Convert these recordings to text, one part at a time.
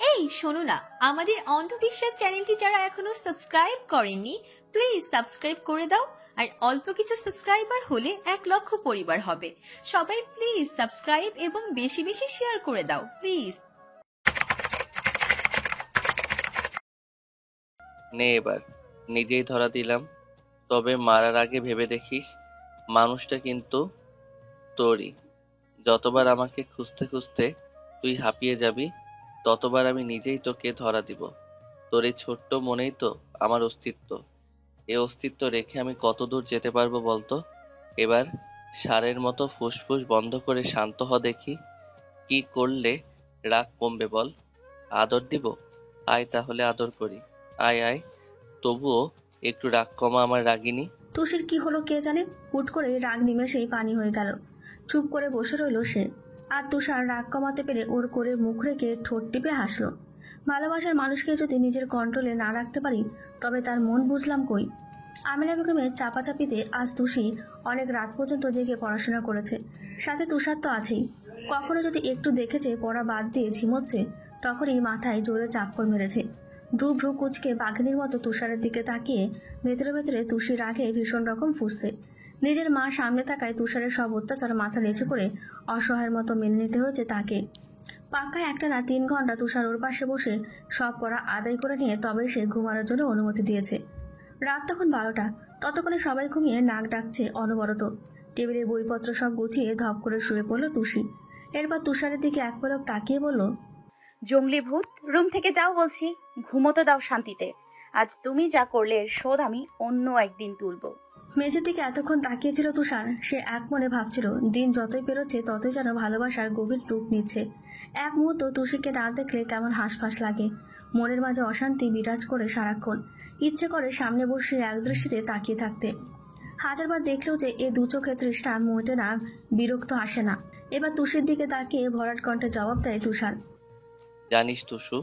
এই শোনো না, আমাদের অন্ধবিশ্বাস চ্যানেলটি যারা এখনো সাবস্ক্রাইব করেননি প্লিজ সাবস্ক্রাইব করে দাও। আর অল্প কিছু সাবস্ক্রাইবার হলে 1 লক্ষ পরিবার হবে। সবাই প্লিজ সাবস্ক্রাইব এবং বেশি বেশি শেয়ার করে দাও প্লিজ। নে এবার নিজেই ধরা দিলাম, তবে মারার আগে ভেবে দেখিস মানুষটা কিন্তু তোরই। যতবার আমাকে খুঁজতে খুঁজতে তুই হাঁপিয়ে যাবি, ততবার আমি নিজেই তোকে ধরা দিব। তোর এই ছোট্ট মনেই তো আমার অস্তিত্ব। এই অস্তিত্ব রেখে আমি কত দূর যেতে পারবো বলতো? এবার ষাঁড়ের মতো ফুসফুস বন্ধ করে শান্ত হ দেখি। কি করলে রাগ কমবে বল? আদর দিব? আয় তাহলে আদর করি। আয় আয়, তবুও একটু রাগ কমা আমার রাগিনী। তুষির কি হলো কে জানে, হুট করে রাগ নিমেষেই পানি হয়ে গেল। চুপ করে বসে রইল সে। আর তুষার রাগ কমাতে পেরে ওর করে মুখ রেখে ঠোঁট টিপে হাসলো। ভালোবাসার মানুষকে যদি নিজের কন্ট্রোলে না রাখতে পারি তবে তার মন বুঝলাম কই। আমিনা বেগমের চাপাচাপিতে আজ তুষি অনেক রাত পর্যন্ত জেগে পড়াশোনা করেছে, সাথে তুষার তো আছেই। কখনো যদি একটু দেখেছে পড়া বাদ দিয়ে ঝিমোচ্ছে, তখনই মাথায় জোরে চাপ্পড় মেরেছে। দু ভ্রু কুচকে বাঘিনীর মতো তুষারের দিকে তাকিয়ে ভেতরে ভেতরে তুষির রাগে ভীষণ রকম ফুঁসছে। নিজের মা সামনে থাকায় তুষারের সব অত্যাচার মাথা নিচু করে অসহায়ের মতো মেনে নিতে হয়েছে তাকে। পাক্কায় একটানা 3 ঘন্টা তুষার ওর পাশে বসে সব পড়া আদায় করে নিয়ে তবেই সে ঘুমানোর জন্য অনুমতি দিয়েছে। রাত তখন 12টা। ততক্ষণে সবাই ঘুমিয়ে নাক ডাকছে অনবরত। টেবিলে বইপত্র সব গুছিয়ে ধপ করে শুয়ে পড়ল তুষি। এরপর তুষারের দিকে এক পলক তাকিয়ে বলল, জঙ্গলি ভূত, রুম থেকে যাও বলছি। ঘুমোতে দাও শান্তিতে। আজ তুমি যা করলে এর শোধ আমি অন্য একদিন তুলব। মেঝের দিকে এতক্ষণ তাকিয়েছিল তুষার। সে এক মনে ভাবছিল দিন যতই পেরোচ্ছে ততই যেন ভালোবাসার গভীর রূপ নিচ্ছে। এক মুহূর্ত তুষিকে না দেখলে কেমন হাঁসফাঁস লাগে। মনের মাঝে অশান্তি বিরাজ করে সারাক্ষণ। ইচ্ছে করে সামনে বসে এক দৃষ্টিতে তাকিয়ে থাকতে। হাজারবার দেখলেও যে এ দু চোখের তৃষ্ণা মোটে না, বিরক্ত আসে না। এবার তুষির দিকে তাকিয়ে ভরাট কণ্ঠে জবাব দেয় তুষার, জানিস টুসু,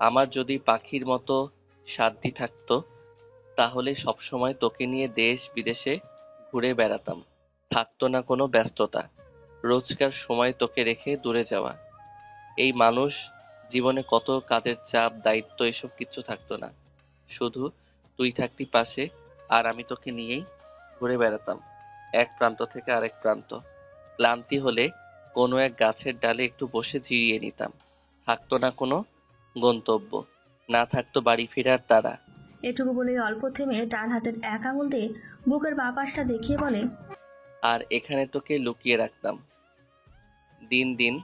আমার যদি পাখির মতো সাধ্যি থাকতো তাহলে সবসময় তোকে নিয়ে দেশ বিদেশে ঘুরে বেড়াতাম। থাকতো না কোনো ব্যস্ততা, রোজকার সময় তোকে রেখে দূরে যাওয়া। এই মানুষ জীবনে কত কাজের চাপ, দায়িত্ব, এসব কিচ্ছু থাকতো না। শুধু তুই থাকতি পাশে, আর আমি তোকে নিয়েই ঘুরে বেড়াতাম এক প্রান্ত থেকে আরেক প্রান্ত। ক্লান্তি হলে কোনো এক গাছের ডালে একটু বসে জিরিয়ে নিতাম। থাকতো না কোনো গন্তব্য, না থাকতো বাড়ি ফেরার তাড়া। এটুকু বলে অল্প থেমে ডান হাতের এক আঙুল দিয়ে বুকের বাঁ পাশটা দেখিয়ে বলে, আর এখানে তোকে লুকিয়ে রাখতাম। দিন দিন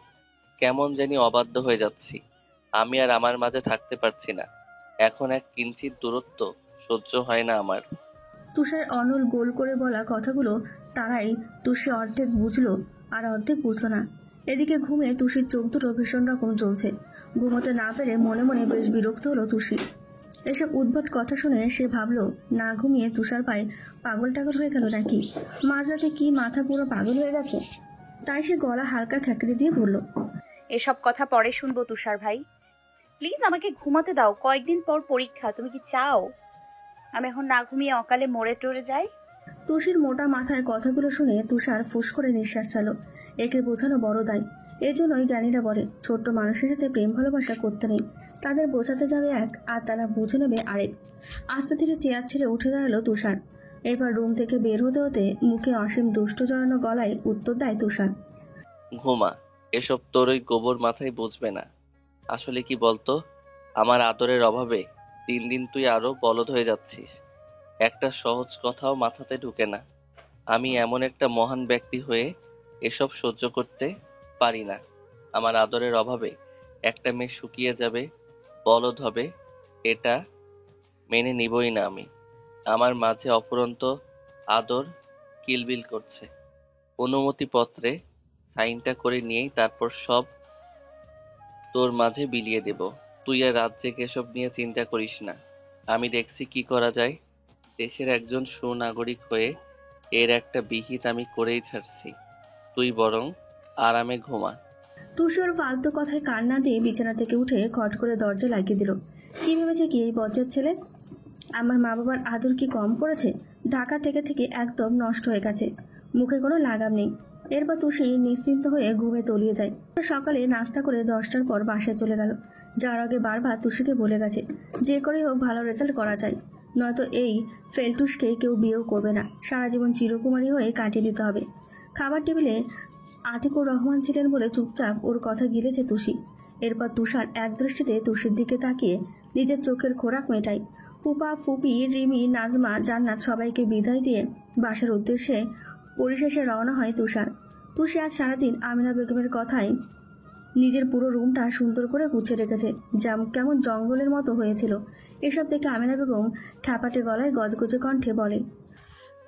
কেমন জানি অবাধ্য হয়ে যাচ্ছি। আমি আর আমার মাঝে থাকতে পারছি না। এখন এক কিঞ্চিত দূরত্ব সহ্য হয় না আমার। তুষার অনল গোল করে বলা কথাগুলো তারাই তুষি অর্ধেক বুঝলো আর অর্ধেক বুঝলো না। এদিকে ঘুমে তুষির চোখ দুটো ভীষণ রকম জ্বলছে। ঘুমোতে না পেরে মনে মনে বেশ বিরক্ত হলো তুষি। এসব উদ্ভট কথা শুনে সে ভাবলো না ঘুমিয়ে তুষার পায়ে পাগল টাগল হয়ে গেল নাকি, মাঝরাতে কি মাথা পুরো পাগল হয়ে গেছে। তাই সে গলা হালকা খ্যাকড়ে দিয়ে বলল, এসব কথা পরে শুনবো তুষার ভাই। প্লিজ আমাকে ঘুমাতে দাও, কয়েকদিন পর পরীক্ষা। তুমি কি চাও আমি এখন না ঘুমিয়ে অকালে মরে টরে যাই? তুষির মোটা মাথায় কথাগুলো শুনে তুষার ফুস করে নিঃশ্বাস ছাড়ল। একে বোঝানো বড় দায়। এজন্যই জ্ঞানীরা বলে ছোট্ট মানুষের সাথে প্রেম ভালোবাসা করতে নেই। তাদের বোঝাতে যাবে এক আর তারা বুঝে নেবে আরেক। আস্তে ধীরে চেয়ার ছেড়ে উঠে দাঁড়ালো তুষার। এবার রুম থেকে বের হতে হতে মুখে অসীম দুষ্ট জড়ানো গলায় উত্তর দেয় তুষার, ঘুমা, এসব তোর ওই গোবর মাথায় বুঝবে না। আসলে কি বলতো, আমার আদরের অভাবে দিন দিন তুই আরো বলদ হয়ে যাচ্ছিস। একটা সহজ কথাও মাথাতে ঢুকে না। আমি এমন একটা মহান ব্যক্তি হয়ে এসব সহ্য করতে পারি না। আমার আদরের অভাবে একটা মেয়ে শুকিয়ে যাবে, বলদ হবে, এটা মেনে নিবই না আমি। আমার মাঝে অফুরন্ত আদর কিলবিল করছে। অনুমতি পত্রে সাইনটা করে নিয়েই তারপর সব তোর মাঝে বিলিয়ে দেব। তুই আর রাত জেগে এসব নিয়ে চিন্তা করিস না। আমি দেখছি কি করা যায়। দেশের একজন সুনাগরিক হয়ে এর একটা বিহিত আমি করেই ছাড়ছি। তুই বরং আরামে ঘুমা। তুষার ফালতু কথায় কান না দিয়ে বিছানা থেকে উঠে খট করে দরজা লাগিয়ে দিল। কি ভেবেছে কি এই বজ্জাত ছেলে? আমার মা বাবার আদর কি কম করেছে? ঢাকা থেকে থেকে একদম নষ্ট হয়ে গেছে। মুখে কোনো লাগাম নেই। এরপর তুষি নিশ্চিন্ত হয়ে ঘুমে তলিয়ে যায়। সকালে নাস্তা করে 10টার পর বাসায় চলে গেল। যার আগে বারবার তুষিকে বলে গেছে যে করে হোক ভালো রেজাল্ট করা যায়, নয়তো এই ফেলটুসকে কেউ বিয়েও করবে না, সারা জীবন চিরকুমারী হয়ে কাটিয়ে দিতে হবে। খাবার টেবিলে আতিকুর রহমান ছিলেন বলে চুপচাপ ওর কথা গিলেছে তুষি। এরপর তুষার এক দৃষ্টিতে তুষির দিকে তাকিয়ে নিজের চোখের খোরাক মেটায়। ফুপা, ফুপি, রিমি, নাজমা, জান্নাত সবাইকে বিদায় দিয়ে বাসার উদ্দেশ্যে পরিশেষে রওনা হয় তুষার। তুষি আজ সারাদিন আমিনা বেগমের কথায় নিজের পুরো রুমটা সুন্দর করে গুছিয়ে রেখেছে, কেমন জঙ্গলের মতো হয়েছিল। এসব দেখে আমিনা বেগম খ্যাপাটে গলায় গজগজে কণ্ঠে বলে,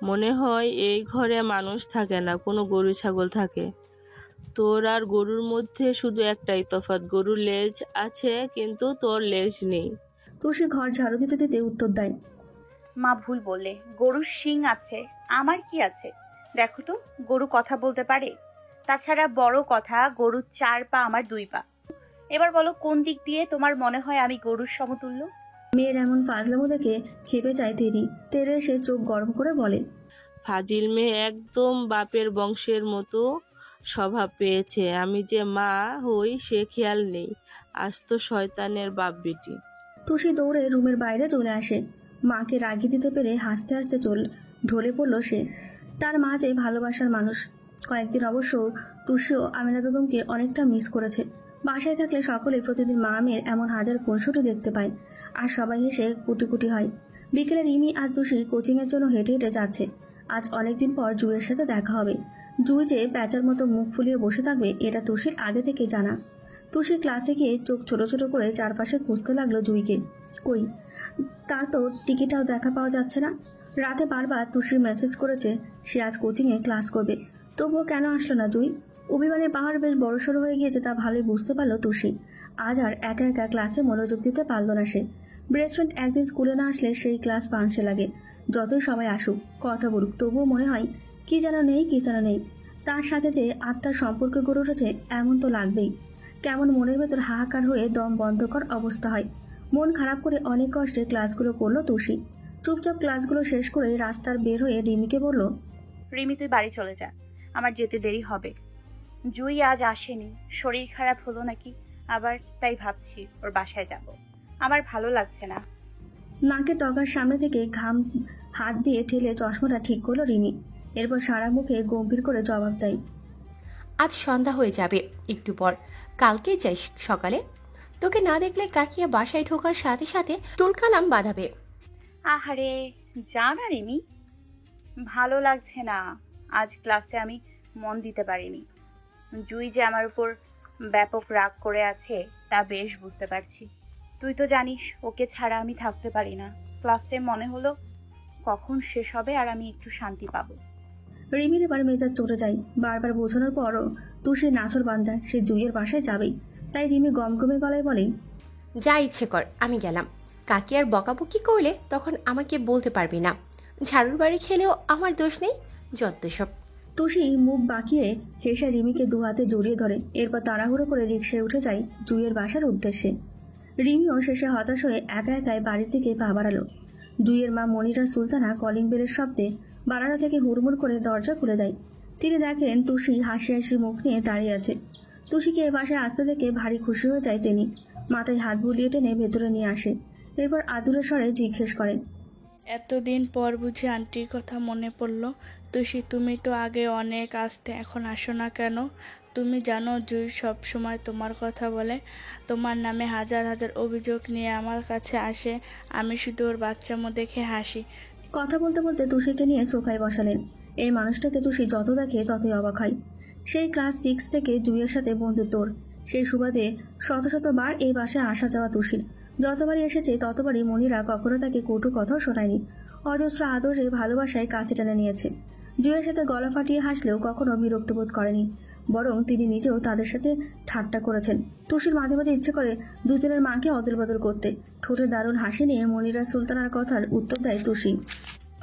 মনে হয় এই ঘরে মানুষ থাকে না, কোনো গরু ছাগল থাকে। তোর আর গরুর মধ্যে শুধু একটাই তফাৎ, গরুর লেজ আছে কিন্তু তোর লেজ নেই। তুষি ঘর ঝাড়ু দিতে দিতে উত্তর দেয়, মা ভুল বললে, গরুর শিং আছে, আমার কি আছে? দেখো তো, গরু কথা বলতে পারে। তাছাড়া বড় কথা, গরুর 4 পা, আমার 2 পা। এবার বলো, কোন দিক দিয়ে তোমার মনে হয় আমি গরুর সমতুল্য? মেয়ের এমন ফাজলামো দেখে খেপে যায় তেরি। তেরে এসে চোখ গরম করে বলে, ফাজিল মেয়ে, একদম বাপের বংশের মতো স্বভাব পেয়েছে। আমি যে মা হই সে খেয়াল নেই, আজ তো শয়তানের বাপ বেটি। তুষি দৌড়ে রুমের বাইরে চলে আসে। মাকে রাগিয়ে দিতে পেরে হাসতে হাসতে ঢলে পড়ল সে। তার মা যে ভালোবাসার মানুষ। কয়েকদিন অবশ্য তুষিও আমিনা বেগমকে অনেকটা মিস করেছে। বাসায় থাকলে সকলে প্রতিদিন মা মেয়ের এমন হাজার খুনসুটি দেখতে পায়, আর সবাই এসে কুটি হয়। বিকেলে রিমি আর তুষি কোচিংয়ের জন্য হেঁটে হেঁটে যাচ্ছে। আজ অনেকদিন পর জুইয়ের সাথে দেখা হবে। জুই যে প্যাঁচার মতো মুখ ফুলিয়ে বসে থাকবে এটা তুষির আগে থেকে জানা। তুষি ক্লাসে গিয়ে চোখ ছোট ছোট করে চারপাশে খুঁজতে লাগলো জুইকে। কই, তার তো টিকিটাও দেখা পাওয়া যাচ্ছে না। রাতে বারবার তুষি মেসেজ করেছে সে আজ কোচিংয়ে ক্লাস করবে, তবুও কেন আসলো না জুই? অভিমানের পাহাড় বেশ বড়সড় হয়ে গিয়েছে তা ভালোই বুঝতে পারলো তুষি। আজ আর একা একা ক্লাসে মনোযোগ দিতে পারল না সে। বেস্ট ফ্রেন্ড একদিন স্কুলে না আসলে সেই ক্লাস পাংশে লাগে। যতই সবাই আসুক, কথা বলুক, তবুও মনে হয় কি যেন নেই। তার সাথে যে আত্মার সম্পর্ক গড়ে উঠেছে এমন তো লাগবেই। কেমন মনের ভেতর হাহাকার হয়ে দম বন্ধকর অবস্থা হয়। মন খারাপ করে অনেক কষ্টে ক্লাসগুলো করলো তুষি। চুপচাপ ক্লাসগুলো শেষ করে রাস্তার বের হয়ে রিমিকে বলল, রিমি, তুই বাড়ি চলে যা, আমার যেতে দেরি হবে। জুই আজ আসেনি, শরীর খারাপ হলো নাকি আবার, তাই ভাবছি ওর বাসায় যাব। আমার ভালো লাগছে না। নাকে টগার সামনে থেকে ঘাম হাত দিয়ে ঠেলে চশমাটা ঠিক করলো রিমি। এরপর সারা মুখে গম্ভীর করে জবাব দেয়, আজ সন্ধ্যা হয়ে যাবে একটু পর, কালকে যাই সকালে। তোকে না দেখলে কাকিয়া বাসায় ঢোকার সাথে সাথে তুলকালাম বাঁধাবে। আহারে, যা না রিমি, ভালো লাগছে না। আজ ক্লাসে আমি মন দিতে পারিনি। জুই যে আমার উপর ব্যাপক রাগ করে আছে তা বেশ বুঝতে পারছি। তুই তো জানিস ওকে ছাড়া আমি থাকতে পারি না। ক্লাসে মনে হলো কখন শেষ হবে আর আমি একটু শান্তি পাবো। রিমির এবার মেজাজ চড়ে যায়। বারবার বোঝানোর পরও তুষি নাচর বান্ধা সে জুইয়ের বাসায় যাবেই। তাই রিমি গমগমে গলায় বলে, যা ইচ্ছে কর, আমি গেলাম। কাকি আর বকাবকি করলে তখন আমাকে বলতে পারবি না। ঝাড়ুর বাড়ি খেলেও আমার দোষ নেই, যত সব। তুষি মুখ বাঁকিয়ে হেসে রিমিকে দু হাতে জড়িয়ে ধরে। এরপর তাড়াহুড়ো করে রিকশায় উঠে যায় জুইয়ের বাসার উদ্দেশ্যে। রিমিও শেষে হতাশ হয়ে একা একাই বাড়ির দিকে পা বাড়ালো। জুইয়ের মা মনিরা সুলতানা কলিং বেলের শব্দে বারান্দা থেকে হুড়মুড় করে দরজা খুলে দেয়। তিনি দেখেন তুষি হাসি হাসি মুখ নিয়ে দাঁড়িয়ে আছে। তুষিকে এ বাসায় আসতে দেখে ভারী খুশি হয়ে যায় তিনি। মাথায় হাত বুলিয়ে টেনে ভেতরে নিয়ে আসে। এরপর আদুরে স্বরে জিজ্ঞেস করেন, এতদিন পর বুঝি আন্টির কথা মনে পড়ল? তুষি, তুমি তো আগে অনেক আসতে, এখন আসো না কেন? তুমি জানো জুই সব সময় তোমার কথা বলে, তোমার নামে হাজার হাজার অভিযোগ নিয়ে আমার কাছে আসে। আমি শুধু ওর বাচ্চামো দেখে হাসি। কথা বলতে বলতে তুষিকে নিয়ে সোফায় বসালেন। এই মানুষটাকে তুষি যত দেখে ততই অবাক হয়। সেই ক্লাস 6 থেকে জুইয়ের সাথে বন্ধুত্ব ওর। সেই সুবাদে শত শতবার এই বাসায় আসা যাওয়া তুষির। যতবারই এসেছে ততবারই মনিরা কখনো তাকে কটু কথাও শোনায়নি। অজস্র আদরে ভালোবাসায় কাছে টেনে নিয়েছে। জুইয়ের সাথে গলা ফাটিয়ে হাসলেও কখনো বিরক্ত বোধ করেনি, বরং তিনি নিজেও তাদের সাথে ঠাট্টা করেছেন। তুষির মাঝে মাঝে ইচ্ছে করে দুজনের মাকে অদল বদল করতে। ঠোঁটে দারুণ হাসি নিয়ে মনিরা সুলতানার কথার উত্তর দেয় তুষি,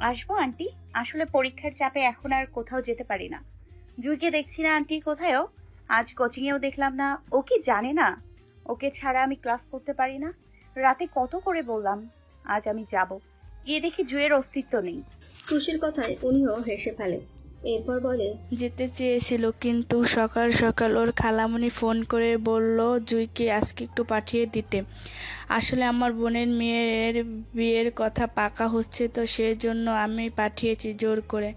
আসবো আন্টি, আসলে পরীক্ষার চাপে এখন আর কোথাও যেতে পারি না। জুইকে দেখছি না আন্টি কোথায়ও, আজ কোচিংয়েও দেখলাম না। ও কি জানে না ওকে ছাড়া আমি ক্লাস করতে পারি না? রাতে কত করে বললাম আজ আমি যাব, গিয়ে দেখি জুইয়ের অস্তিত্ব নেই। তুষির কথায় উনিও হেসে ফেলে। এরপর বলে, যেতে চেয়েছিল, কিন্তু সকাল সকাল ওর খালামণি ফোন করে বলল জুইকে আজকে একটু পাঠিয়ে দিতে। আসলে আমার বোনের মেয়ের বিয়ের কথা পাকা হচ্ছে, তো সেজন্য আমি পাঠিয়েছি জোর করে।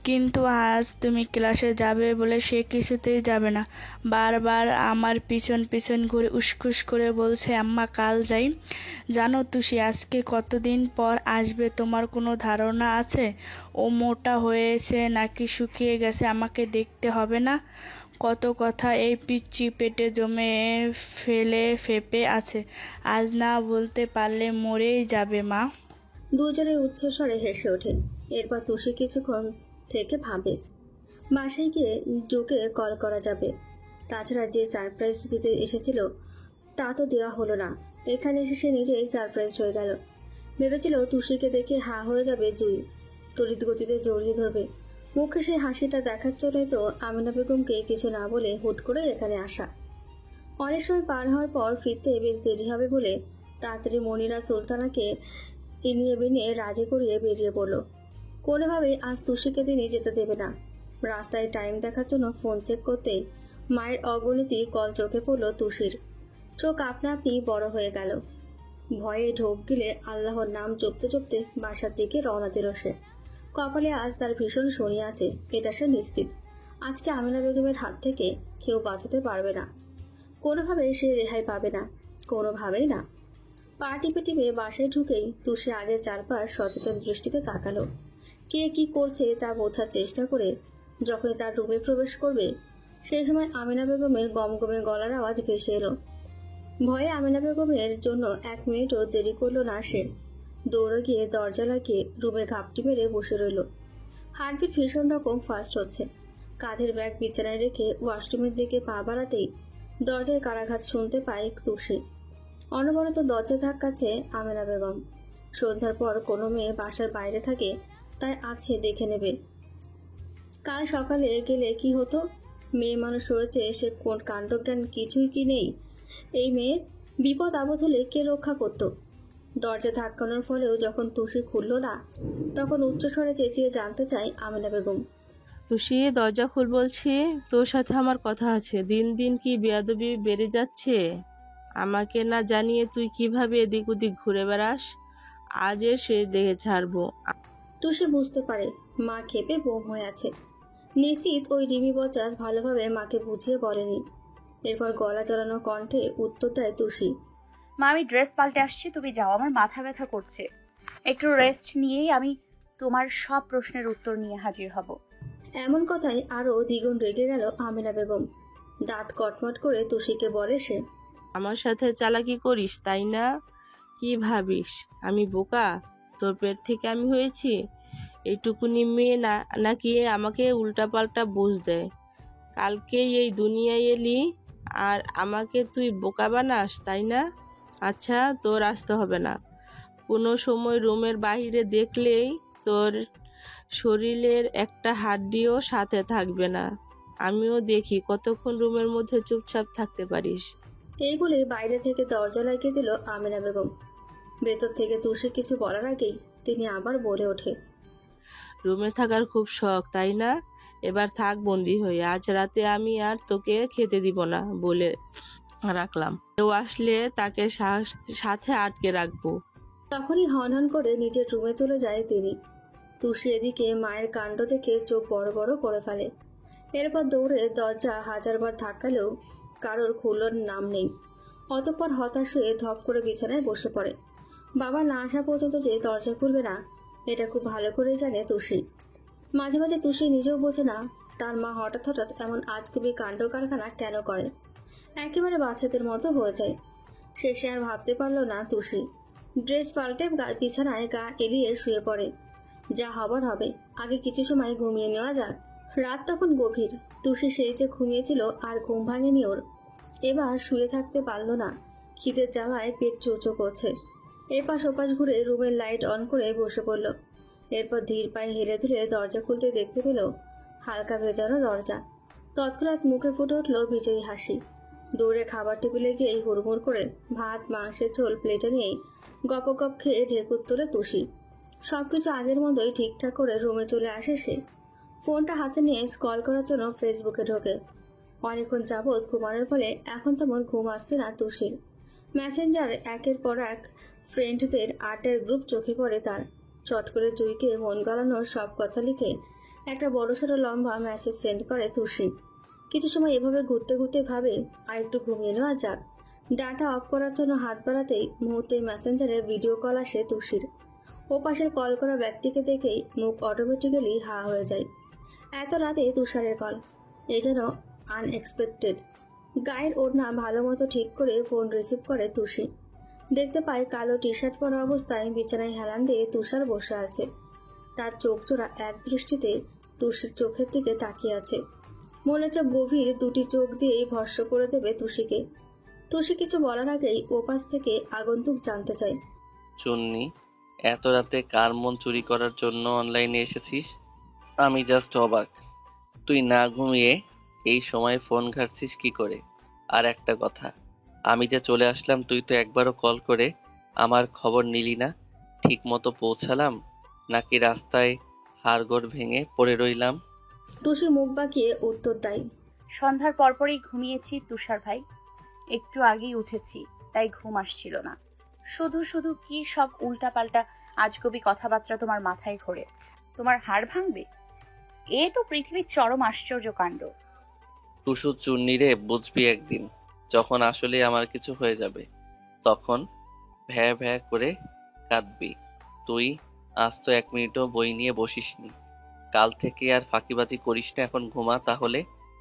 কিন্তু আজ তুমি ক্লাসে যাবে বলে সে কিছুতেই যাবে না। বারবার আমার পিছন পিছন ঘুরে উসখুস করে বলছে, আম্মা কাল যাই। জানো তুষি আজকে কতদিন পর আসবে, তোমার কোনো ধারণা আছে? ও মোটা হয়েছে নাকি শুকিয়ে গেছে আমাকে দেখতে হবে না? কত কথা এই পিচ্চি পেটে জমে ফেপে আছে, আজ না বলতে পারলে মরেই যাবে মা। দুজনে উচ্চস্বরে হেসে ওঠে। এরপর তুষি কিছুক্ষণ থেকে ভাবে বাসায় গিয়ে জুকে কল করা যাবে। তাছাড়া যে সারপ্রাইজ দিতে এসেছিল তা তো দেওয়া হলো না। এখানে এসে সে নিজেই সারপ্রাইজ হয়ে গেল। ভেবেছিল তুষিকে দেখে হা হয়ে যাবে জুই, তড়িৎ গতিতে জড়িয়ে ধরবে। মুখে সেই হাসিটা দেখার জন্যই তো আমিনা বেগমকে কিছু না বলে হুট করে এখানে আসা। অনেক সময় পার হওয়ার পর ফিরতে বেশ দেরি হবে বলে তাড়াতাড়ি মনিরা সুলতানাকে ইনিয়ে বিনিয়ে রাজি করিয়ে বেরিয়ে পড়ল। কোনোভাবে আজ তুষিকে তিনি যেতে দেবে না। রাস্তায় টাইম দেখার জন্য ফোন চেক করতে মায়ের অগণিতি কল চোখে পড়ল তুষির। চোখ আপনা আপনি বড় হয়ে গেল। ভয়ে ঢোক গিলে আল্লাহর নাম জপতে জপতে বাসার দিকে রওনা দিল সে। কপালে আজ তার ভীষণ শনি আছে, এটা সে নিশ্চিত। আজকে আমিনা বেগমের হাত থেকে কেউ বাঁচাতে পারবে না। কোনোভাবে সে রেহাই পাবে না, কোনোভাবেই না। পা টিপে টিপে বাসায় ঢুকেই তুষি আগের চারপাশ সচেতন দৃষ্টিতে তাকালো। কে কি করছে তা বোঝার চেষ্টা করে যখনই তার রুমে প্রবেশ করবে সেই সময় আমিনা বেগমের গমগমে গলার আওয়াজ ভেসে এলো। ভয়ে আমিনা বেগমের জন্য 1 মিনিটও দেরি করলো না সে। দৌড়ে গিয়ে দরজা লাগিয়ে রুমে ঘাপটি মেরে বসে রইল। হার্টবিট ভীষণ রকম ফাস্ট হচ্ছে। কাঁধের ব্যাগ বিছানায় রেখে ওয়াশরুমের দিকে পা বাড়াতেই দরজায় কারাঘাত শুনতে পায় তুষি। অনবরত দরজা ধাক্কাচ্ছে আমিনা বেগম। সন্ধ্যার পর কোনো মেয়ে বাসার বাইরে থাকে, তাই আছে দেখে নেবে। কাল সকালে গেলে কি হতো? মেয়ে মানুষ রয়েছে, সে কোন কাণ্ডজ্ঞান কিছুই কি নেই এই মেয়ের? বিপদ আপদ হলে কে রক্ষা করত? দরজা ধাক্কানোর ফলেও যখন তুষি খুলল না, তখন উচ্চস্বরে চেঁচিয়ে জানতে চায় আমিনা বেগম। তুষি দরজা খুল বলছি, তোর সাথে আমার কথা আছে। দিন দিন কি বেয়াদবি বেড়ে যাচ্ছে? আমাকে না জানিয়ে তুই কিভাবে এদিক ওদিক ঘুরে বেড়াস? আজ এর শেষ দেখে ছাড়বো। তুষি বুঝতে পারে মা ক্ষেপে বোম হয়ে আছে। নিশ্চিত ওই রিমি বচার ভালোভাবে মাকে বুঝিয়ে বলেনি। এরপর গলা জড়ানো কণ্ঠে উত্তর দেয় তুষি। মা আমি ড্রেস পাল্টে আসছি, তুমি যাও, আমার মাথা ব্যথা করছে। একটু রেস্ট নিয়েই আমি তোমার সব প্রশ্নের উত্তর নিয়ে হাজির হব। এমন কথায় আরো দ্বিগুণ রেগে গেল আমিনা বেগম। দাঁত কটমট করে তুষিকে বলে সে, আমার সাথে চালাকি করিস তাই না? কি ভাবিস আমি বোকা? তোর পেট থেকে আমি হয়েছি? এইটুকুনি মেয়ে না নাকি আমাকে উল্টাপাল্টা বুঝ দেয়? কালকেই এই দুনিয়ায় এলি আর আমাকে তুই বোকা বানাস তাই না? আচ্ছা, তোর আসতে হবে না। কোনো সময় রুমের বাইরে দেখলেই তোর শরীরের একটা হাড্ডিও সাথে থাকবে না। আমিও দেখি কতক্ষণ রুমের মধ্যে চুপচাপ থাকতে পারিস। এই বলে বাইরে থেকে দরজা লাগিয়ে দিল আমিনা বেগম। ভেতর থেকে তুষি কিছু বলার আগেই তিনি আবার বলে ওঠে, রুমে থাকার খুব শখ তাই না? এবার থাক বন্দি হয়ে। আজ রাতে আমি আর তোকে খেতে দিব না বলে রাখলাম। কেউ আসলে তাকে সাথে আটকে রাখবো। তখনই হনহন করে নিজের রুমে চলে যায় তিনি। তুষি এদিকে মায়ের কাণ্ড দেখে চোখ বড় বড় করে ফেলে। এরপর দৌড়ে দরজা হাজারবার ধাক্কালেও কারোর খুলর নাম নেই। অতঃপর হতাশ হয়ে ধপ করে বিছানায় বসে পড়ে। বাবা না আসা পর্যন্ত যে দরজা খুলবে না এটা খুব ভালো করে জানে তুষি। মাঝে মাঝে তুষি নিজেও বোঝে না তার মা হঠাৎ হঠাৎ এমন আজগুবি কাণ্ড কারখানা কেন করে। একেবারে বাচ্চাদের মতো হয়ে যায়। শেষে আর ভাবতে পারল না তুষি। ড্রেস পাল্টে বিছানায় গা এলিয়ে শুয়ে পড়ে। যা হবার হবে, আগে কিছু সময় ঘুমিয়ে নেওয়া যাক। রাত তখন গভীর। তুষি সেই যে ঘুমিয়েছিল আর ঘুম ভাঙেনি ওর। এবার শুয়ে থাকতে পারল না। খিদের জ্বালায় পেট চোচো করছে। এপাশ ওপাশ ঘুরে রুমের লাইট অন করে বসে পড়ল। এরপর ধীর পায়ে হেলে ধুলে দরজা খুলতে দেখতে পেল হালকা ভেজানো দরজা। তৎক্ষণাৎ মুখে ফুটে উঠল বিজয়ী হাসি। দৌড়ে খাবার টেবিলে গিয়ে হুড়মুড় করে ভাত মাংসের ঝোল প্লেটে নিয়েই গপ গপ খেয়ে ঢেকুর তোলে তুষি। সবকিছু আগের মতোই ঠিকঠাক করে রুমে চলে আসে সে। ফোনটা হাতে নিয়ে স্ক্রল করার জন্য ফেসবুকে ঢোকে। অনেকক্ষণ যাবৎ ঘুমানোর ফলে এখন তেমন ঘুম আসছে না তুষির। মেসেঞ্জার একের পর এক ফ্রেন্ডদের আড্ডার গ্রুপ চোখে পড়ে তার। চট করে জুইকে মন গলানোর সব কথা লিখে একটা বড়সড় লম্বা মেসেজ সেন্ড করে তুষি। কিছু সময় এভাবে ঘুরতে ঘুরতে ভাবে আর একটু ঘুমিয়ে নেওয়া যাক। ডাটা অফ করার জন্য হাত বাড়াতেই মুহূর্তে মেসেঞ্জারে ভিডিও কল আসে তুষির। ওপাশের কল করা ব্যক্তিকে দেখেই মুখ অটোমেটিক্যালি হা হয়ে যায়। এত রাতে তুষারের কল, এ যেন আনএক্সপেক্টেড। গায়ের ওড়না ভালো মতো ঠিক করে ফোন রিসিভ করে তুষি। দেখতে পায় কালো টি শার্ট পরা অবস্থায় বিছানায় হেলান দিয়ে তুষার বসে আছে। তার চোখ জোড়া এক দৃষ্টিতে তুষির চোখের দিকে তাকিয়ে আছে। মনে হচ্ছে গভীর দুটি চোখ দিয়েই ভস্ম করে দেবে তুষিকে। তুষি কিছু বলার আগেই ওপাশ থেকে আগন্তুক জানতে চায়, চুন্নি, এত রাতে কার মন চুরি করার জন্য অনলাইনে এসেছিস? আমি জাস্ট অবাক। তুই না ঘুমিয়ে এই সময় ফোন ঘাঁটছিস কি করে? আর একটা কথা, আমি যে চলে আসলাম তুই তো একবারও কল করে আমার খবর নিলি না। ঠিক মতো পৌঁছালাম নাকি রাস্তায় হাড়গোড় ভেঙে পড়ে রইলাম? তুষি মুখ বাঁকিয়ে উত্তর দেয়, সন্ধ্যার পরপরই ঘুমিয়েছি তুষার ভাই, একটু আগেই উঠেছি, তাই ঘুম আসছিল না। শুধু শুধু কি সব উল্টাপাল্টা আজগুবি কথাবার্তা তোমার মাথায় ঘোরে? তোমার হাড় ভাঙবে? এ তো পৃথিবীর চরম আশ্চর্য কাণ্ড। টুসু চুন্নি রে, বুঝবি একদিন যখন আসলে আমার কিছু হয়ে যাবে, তখন ভ্যা ভ্যা করে কাঁদবি। তুই আজ তো 1 মিনিটও বই নিয়ে বসিসনি। কাল থেকে আর ফাঁকিবাজি করিস না, এখন ঘুমা, তাহলে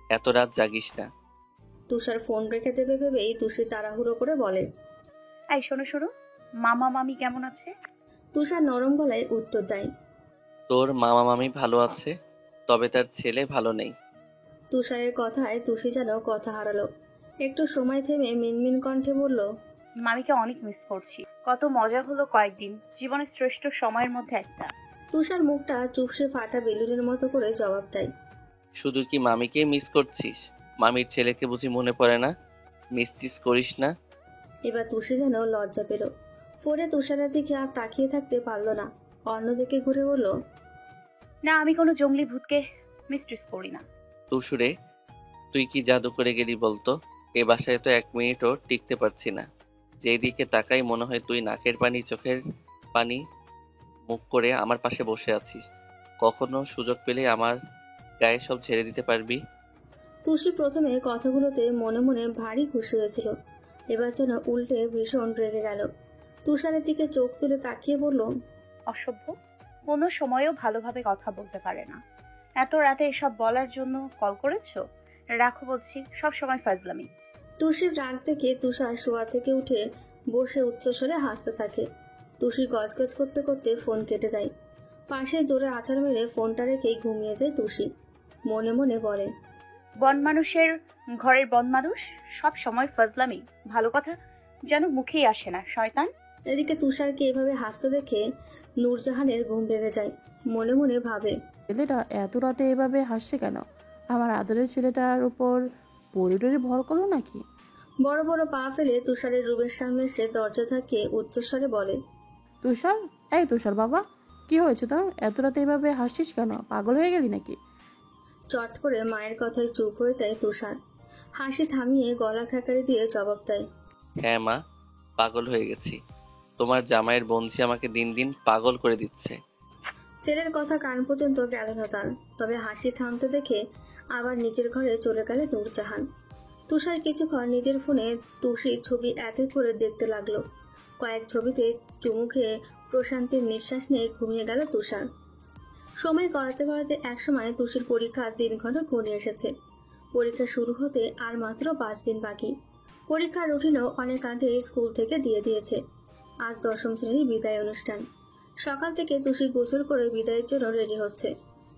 এত রাত জাগিস না। তুষার ফোন রেখে দেবে ভেবেই তুষি তাড়াহুড়ো করে বলে, এই শোনো শোনো, মামা মামি কেমন আছে? তুষার নরম গলায় উত্তর দেয়, তোর মামা মামি ভালো আছে, তবে তার ছেলে ভালো নেই। তুষারের কথায় তুষি যেন কথা হারালো। একটু সময় থেমে মিনমিন কণ্ঠে বলল, মামিকে অনেক মিস করছি। কত মজা হলো কয়েকদিন, জীবনের শ্রেষ্ঠ সময়ের মধ্যে একটা। তুষার মুখটা চুপসে ফাটা বেলুনের মতো করে জবাব দেয়, শুধু কি মামিকে মিস করছিস? মামির ছেলেকে বুঝি মনে পড়ে না? মিস টিস করিস না? এবার তুষি যেন লজ্জা পেল। ফোনে তুষারের দিকে আর তাকিয়ে থাকতে পারল না। অন্যদিকে ঘুরে বলল, না, আমি কোনো জঙ্গলি ভূতকে মিস্ট্রিস করি না। টুসুরে, তুই কি জাদু করে গেলি বলতো? এ বাসায় তো 1 মিনিটও টিকতে পারছি না। যেদিকে তাকাই মনে হয় তুই নাকের পানি চোখের পানি মুখ করে আমার পাশে বসে আছিস। কখনো সুযোগ পেলে আমার গায়ে সব ছেড়ে দিতে পারবি? তুষি প্রথমে কথাগুলোতে মনে মনে ভারী খুশি হয়েছিল, এবার যেন উল্টে ভীষণ রেগে গেল। তুষারের দিকে চোখ তুলে তাকিয়ে বলল, অসভ্য, কোনো সময়েও ভালোভাবে কথা বলতে পারে না। এত রাতে এসব বলার জন্য কল করেছো? রাখো বলছি, সব সময় ফাজলামি। তুষির রাগ দেখে তুষার শোয়া থেকে উঠে বসে উচ্চস্বরে হাসতে থাকে। তুষি গজগজ করতে করতে ফোন কেটে দেয়। পাশে জোরে আছাড় মেরে ফোনটা রেখেই ঘুমিয়ে যায় তুষি। মনে মনে বলে, বন মানুষের ঘরের বন মানুষ, সব সময় ফাজলামি, ভালো কথা যেন মুখেই আসে না, শয়তান। এদিকে তুষারকে এভাবে হাসতে দেখে নূরজাহানের ঘুম ভেঙে যায়। মনে মনে ভাবে, ছেলেটা এত রাতে এভাবে হাসছে কেন? আমার আদরের ছেলেটার উপর পরিটরি ভর করলো নাকি? বড় বড় পা ফেলে তুষারের রুমের সামনে এসে দরজা থাকে উচ্চস্বরে বলে, তুষার, এই তুষার বাবা, কি হয়েছে তোর? এত রাতে এভাবে হাসছিস কেন? পাগল হয়ে গেলি নাকি? চট করে মায়ের কথায় চুপ হয়ে যায় তুষার। হাসি থামিয়ে গলা খেকারি দিয়ে জবাব দেয়, হ্যাঁ মা, পাগল হয়ে গেছি। তোমার জামাইয়ের বন্ধু আমাকে দিন দিন পাগল করে দিচ্ছে। ছেলের কথা কান পর্যন্ত গেল না তার, তবে হাসি থামতে দেখে আবার নিজের ঘরে চলে গেল নূরজাহান। তুষার কিছুক্ষণ নিজের ফোনে তুষির ছবি এক এক করে দেখতে লাগলো। কয়েক ছবিতে চুমু খেয়ে প্রশান্তির নিঃশ্বাস নিয়ে ঘুমিয়ে গেল তুষার। সময় গড়াতে গড়াতে একসময় তুষির পরীক্ষার দিনক্ষণ ঘনিয়ে এসেছে। পরীক্ষা শুরু হতে আর মাত্র 5 দিন বাকি। পরীক্ষার রুটিনও অনেক আগে স্কুল থেকে দিয়ে দিয়েছে। আজ 10ম শ্রেণীর বিদায় অনুষ্ঠান। সকাল থেকে তুষি গোসল করে বিদায়ের জন্য রেডি হচ্ছে।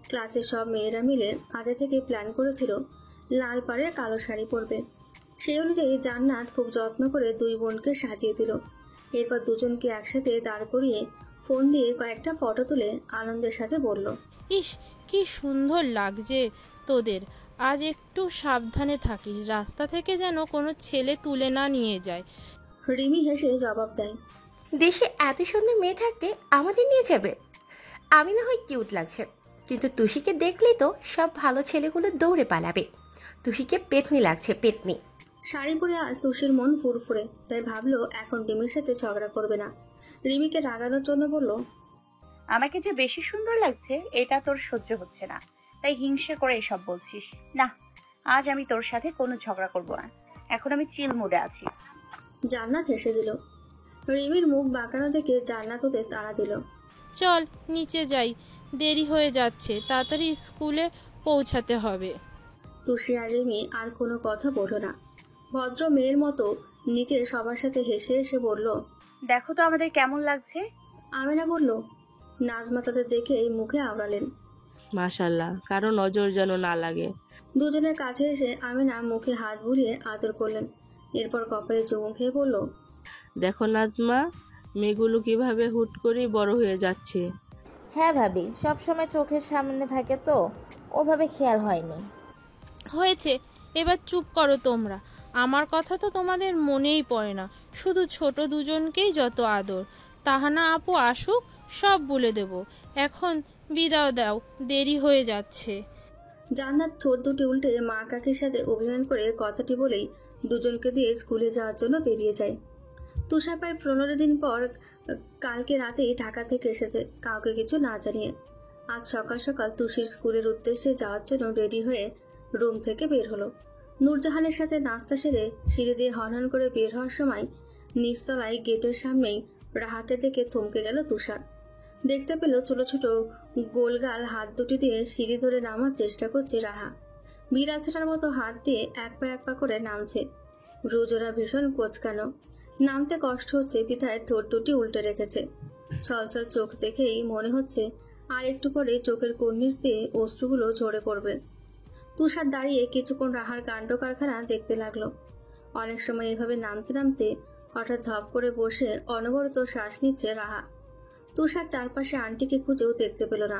ক্লাসের সব মেয়েরা মিলে আগে থেকে প্ল্যান করেছিল লাল পাড়ের কালো শাড়ি পরবে। সেই অনুযায়ী জান্নাত খুব যত্ন করে 2 বোনকে সাজিয়ে দিল। এরপর দুজনকে একসাথে দাঁড় করিয়ে ফোন দিয়ে কয়েকটা ফটো তুলে আনন্দের সাথে বলল, ইস, কি সুন্দর লাগছে তোদের। আজ একটু সাবধানে থাকিস, রাস্তা থেকে যেন কোনো ছেলে তুলে না নিয়ে যায়। রিমি হেসে জবাব দেয়, দেশে এত সুন্দর মেয়ে থাকতে আমাদের নিয়ে যাবে? আমি না হয় কিউট লাগছে, কিন্তু তুষিকে দেখলেই তো সব ভালো ছেলেগুলো দৌড়ে পালাবে। তুষিকে পেতনি লাগছে, পেতনি। শাড়ি পরে আজ তুষির মন ফুরফুরে, তাই ভাবলো এখন রিমির সাথে ঝগড়া করবে না। রিমিকে রাগানোর জন্য বলল, আমাকে যে বেশি সুন্দর লাগছে এটা তোর সহ্য হচ্ছে না, তাই হিংসে করে এসব বলছিস না। আজ আমি তোর সাথে কোনো ঝগড়া করব না, এখন আমি চিল মুডে আছি। জান্নাত হেসে দিল। রিমির মুখ বাঁকানো দেখে জান্নাত ওদের তাড়া দিল। চল নিচে যাই, দেরি হয়ে যাচ্ছে, তাড়াতাড়ি স্কুলে পৌঁছাতে হবে। তুষি আর রিমি আর কোনো কথা বলল না। ভদ্র মেয়ের মতো নিচে সবার সাথে হেসে হেসে বলল, দেখো তো আমাদের কেমন লাগছে। আমেনা বলল। নাজমা তাদের দেখে মুখে আওড়ালেন। মাশাল্লাহ, কারো নজর যেন না লাগে। দুজনের কাছে এসে আমেনা মুখে হাত বুলিয়ে আদর করলেন। এরপর কপালে চুমু খেয়ে বলল, দেখো নাজমা, মেয়েগুলো কিভাবে হুট করে বড় হয়ে যাচ্ছে। হ্যাঁ ভাবি, সবসময় চোখের সামনে থাকে তো ওভাবে খেয়াল হয়নি। হয়েছে, এবার চুপ করো তোমরা। আমার কথা তো তোমাদের মনেই পড়ে না, শুধু ছোট দুজনকেই যত আদর। তাহানা আপু আসুক, সব বলে দেব। এখন বিদায় দাও, দেরি হয়ে যাচ্ছে। জান্নাত ঠোঁট দুটি উল্টে মা কাকির সাথে অভিমান করে কথাটি বলেই দুজনকে দিয়ে স্কুলে যাওয়ার জন্য বেরিয়ে যায়। তুষার প্রায় 15 দিন পর কালকে রাতেই ঢাকা থেকে এসেছে, কাউকে কিছু না জানিয়ে। আজ সকাল সকাল তুষির স্কুলের উদ্দেশ্যে যাওয়ার জন্য রেডি হয়ে রুম থেকে বের হলো। নূরজাহানের সাথে নাস্তা সেরে সিঁড়ি দিয়ে হনহন করে বের হওয়ার সময় নিচতলায় গেটের সামনেই রাহাকে দেখে থমকে গেল তুষার। দেখতে পেল ছোট ছোট গোলগাল হাত দুটি দিয়ে সিঁড়ি ধরে নামার চেষ্টা করছে রাহা। বিড়ালছাটার মতো হাত দিয়ে এক পা করে নামছে। ভ্রুজোড়া ভীষণ কোঁচকানো, নামতে কষ্ট হচ্ছে বিধায় ঠোঁট দুটি উল্টে রেখেছে। ছলছল চোখ দেখেই মনে হচ্ছে আর একটু পরে চোখের কর্নিশ দিয়ে অশ্রুগুলো ঝরে পড়বে। তুষার দাঁড়িয়ে কিছুক্ষণ রাহার কাণ্ড কারখানা দেখতে লাগলো। অনেক সময় এভাবে নামতে নামতে হঠাৎ ধপ করে বসে অনবরত শ্বাস নিচ্ছে রাহা। তুষার চারপাশে আন্টিকে খুঁজেও দেখতে পেল না।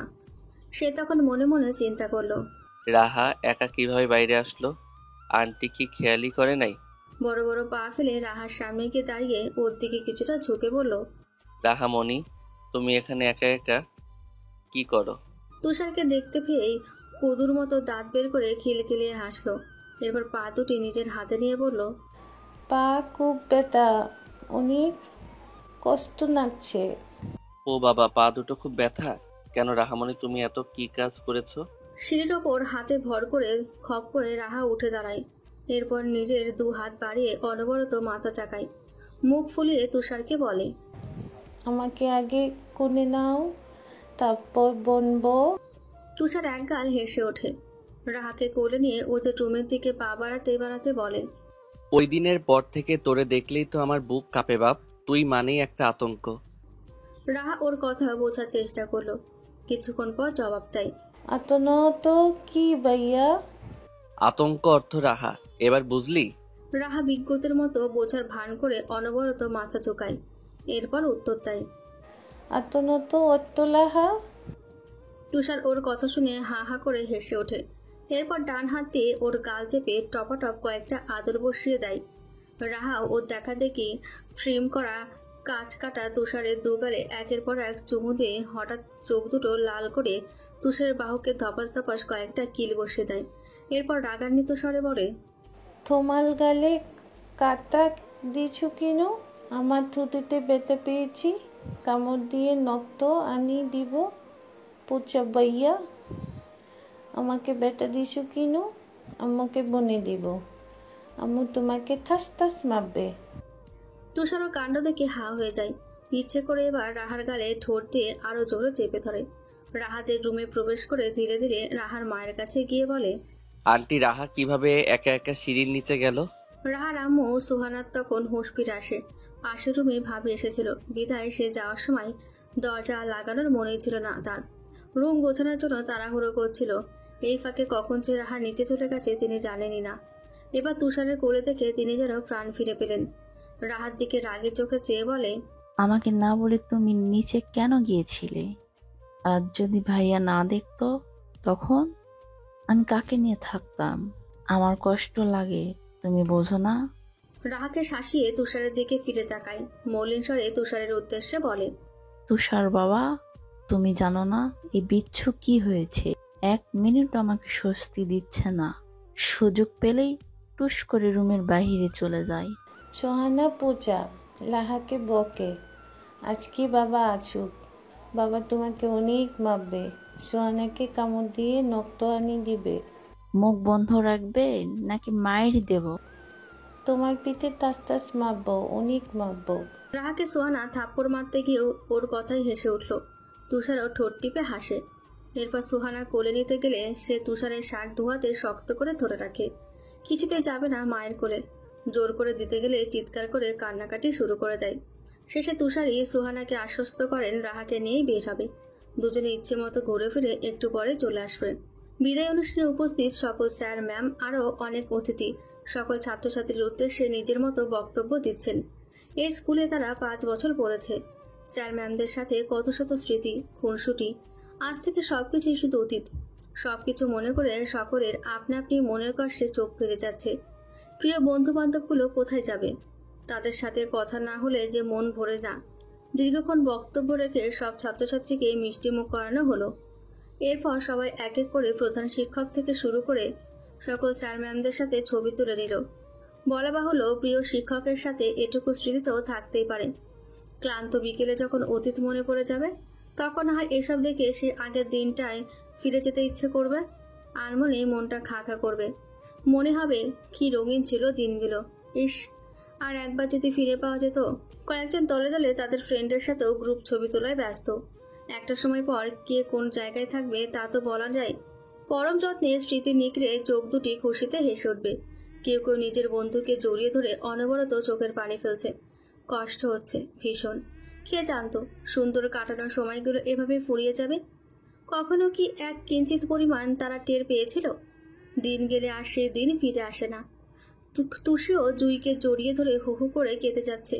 সে তখন মনে মনে চিন্তা করলো, রাহা একা কিভাবে বাইরে আসলো? আন্টি কি খেয়ালই করে নাই? বড় বড় পা ফেলে রাহার সামনে গিয়ে দাঁড়িয়ে ওর দিকে কিছুটা ঝুঁকে বলল, রাহামণি, তুমি এখানে একা একা কি করো? তুষারকে দেখতে পেয়েই কুদুর মতো দাঁত বের করে খিলখিলিয়ে হাসলো। এরপর পা দুটি নিজের হাতে নিয়ে বলল, পা খুব ব্যথা, অনেক কষ্ট লাগছে। ও বাবা, পা দুটো খুব ব্যথা কেন? রাহামণি, তুমি এত কি কাজ করেছো? সিঁড়ির ওপর হাতে ভর করে খপ করে রাহা উঠে দাঁড়ায়। এরপর নিজের 2 হাত বাড়িয়ে অনবরত মাথা চাকায়। মুখ ফুলিয়ে তুষারকে বলে, আমাকে আগে কোলে নাও, তারপর বনবো। তুষার একগাল হেসে ওঠে। রাহাকে কোলে নিয়ে ওদের রুমের দিকে পা বাড়াতে বাড়াতে বলে, ওই দিনের পর থেকে তোরে দেখলেই তো আমার বুক কাঁপে বাপ, তুই মানেই একটা আতঙ্ক। রাহা ওর কথা বোঝার চেষ্টা করলো। কিছুক্ষণ পর জবাব দেয়, আতঙ্ক কি ভাইয়া? আতঙ্ক অর্থ রাহা, এবার বুঝলি? রাহা বিজ্ঞতের মতো বোঝার ভান করে অনবরত মাথা ঝোঁকায়। এরপর উত্তর দেয়, আতঙ্ক অর্থ লাহা। তুষার ওর কথা শুনে হা হা করে হেসে ওঠে। এরপর ডান হাত দিয়ে ওর গাল চেপে টপাটপ কয়েকটা আদর বসিয়ে দেয়। রাহা ওর দেখা দেখি ট্রিম করা কাঁচ কাটা তুষারের দুগালে একের পর এক চুমু দিয়ে হঠাৎ চোখ দুটো লাল করে তুষারের বাহুকে ধপাস ধপাস কয়েকটা কিল বসিয়ে দেয়। এরপর রাগান্বিত স্বরে বলে, তোমার গালে কাটা দিছু কেন? আমার থুতিতে ব্যথা পেয়েছি, কামড় দিয়ে নক্ত আনি দিব। পুচা ভাইয়া, আমাকে ব্যথা দিছু কেন? আমাকে বনে দিব, আম্মু তোমাকে ঠাস ঠাস মারবে। তুষারও কাণ্ড দেখে হা হয়ে যায়। ইচ্ছে করে এবার রাহার গালে ঠোঁট দিয়ে আরো জোরে চেপে ধরে। রাহাদের রুমে প্রবেশ করে ধীরে ধীরে রাহার মায়ের কাছে গিয়ে বলে, আন্টি, রাহা কিভাবে একা একা সিঁড়ির নিচে গেল? রাহার আম্মু সুহানার তখন হুঁশ ফিরে আসে। পাশের রুমে ভাবি এসেছিল বিধায় সে যাওয়ার সময় দরজা লাগানোর মনেই ছিল না তার। রুম গোছানোর জন্য তাড়াহুড়ো করছিল। এই ফাঁকে কখন যে রাহা নিচে চলে গেছে তিনি জানেনই না। এবার তুষারের কোলে থেকে তিনি যেন প্রাণ ফিরে পেলেন। রাহার দিকে রাগের চোখে চেয়ে বলে, আমাকে না বলে তুমি নিচে কেন গিয়েছিলে? আর যদি ভাইয়া না দেখতো তখন আমি কাকে নিয়ে থাকতাম? আমার কষ্ট লাগে, তুমি বোঝো না? রাহাকে শাসিয়ে তুষারের দিকে ফিরে তাকায়। মলিন স্বরে তুষারের উদ্দেশ্যে বলে, তুষার বাবা, তুমি জানো না এই বিচ্ছু কি হয়েছে? 1 মিনিট আমাকে স্বস্তি দিচ্ছে না। সুযোগ পেলেই টুস করে রুমের বাইরে চলে যায়। সোহানা পূজা লাহাকে বকে, আজকে বাবা আছুক, বাবা তোমাকে অনেক মারবে, সোহানাকে কামড় দিয়ে নক্তহানি দিবে। মুখ বন্ধ রাখবে নাকি মায়ের দেব? তোমার পিঠে টাস টাস মারবো, অনেক মারবো। রাহাকে সোহানা থাপ্পড় মারতে গিয়েও ওর কথাই হেসে উঠল। তুষারও ঠোঁট টিপে হাসে। এরপর সোহানা কোলে নিতে গেলে সে তুষারের শার্ট দুহাতে শক্ত করে ধরে রাখে। কিছুতে যাবে না মায়ের কোলে। জোর করে দিতে গেলে চিৎকার করে কান্নাকাটি শুরু করে দেয়। শেষে তুষারই সোহানাকে আশ্বস্ত করেন রাহাকে নিয়েই বের হবে। দুজনে ইচ্ছে মতো ঘুরে ফিরে একটু পরে চলে আসবে। বিদায় অনুষ্ঠানে উপস্থিত সকল স্যার ম্যাম আরও অনেক অতিথি সকল ছাত্রছাত্রীর উদ্দেশ্যে নিজের মতো বক্তব্য দিচ্ছেন। এই স্কুলে তারা 5 বছর পড়েছে। স্যার ম্যামদের সাথে কত শত স্মৃতি, খুনসুটি। আজ থেকে সবকিছুই শুধু অতীত। সবকিছু মনে করে সকলের আপনা আপনি মনের কষ্টে চোখ ফেলে যাচ্ছে। প্রিয় বন্ধু বান্ধবগুলো কোথায় যাবে? তাদের সাথে কথা না হলে যে মন ভরে না। দীর্ঘক্ষণ বক্তব্য রেখে সব ছাত্রছাত্রীকে মিষ্টিমুখ করানো হলো। এরপর সবাই এক এক করে প্রধান শিক্ষক থেকে শুরু করে সকল স্যার ম্যামদের সাথে ছবি তুলে নিল। বলা বাহুল্য, প্রিয় শিক্ষকের সাথে এটুকু স্মৃতি তো থাকতেই পারে। ক্লান্ত বিকেলে যখন অতীত মনে পড়ে যাবে, তখন হয় এসব দেখে সে আগের দিনটায় ফিরে যেতে ইচ্ছে করবে। আর মনে মনটা খা খা করবে। মনে হবে কি রঙিন ছিল দিনগুলো। ইস, আর একবার যদি ফিরে পাওয়া যেত। কয়েকজন দলে দলে তাদের ফ্রেন্ডের সাথেও গ্রুপ ছবি তোলায় ব্যস্ত। একটা সময় পর কে কোন জায়গায় থাকবে তা তো বলা যায়। পরম যত্নে স্মৃতি নিকড়ে চোখ দুটি খুশিতে হেসে উঠবে। কেউ কেউ নিজের বন্ধুকে জড়িয়ে ধরে অনবরত চোখের পানি ফেলছে। কষ্ট হচ্ছে ভীষণ। কে জানতো সুন্দর কাটানোর সময়গুলো এভাবে ফুরিয়ে যাবে? কখনো কি এক কিঞ্চিত পরিমাণ তারা টের পেয়েছিল? দিন গেলে আর সে দিন ফিরে আসে না। তুষিও জুইকে জড়িয়ে ধরে হু হু করে কেঁদে যাচ্ছে।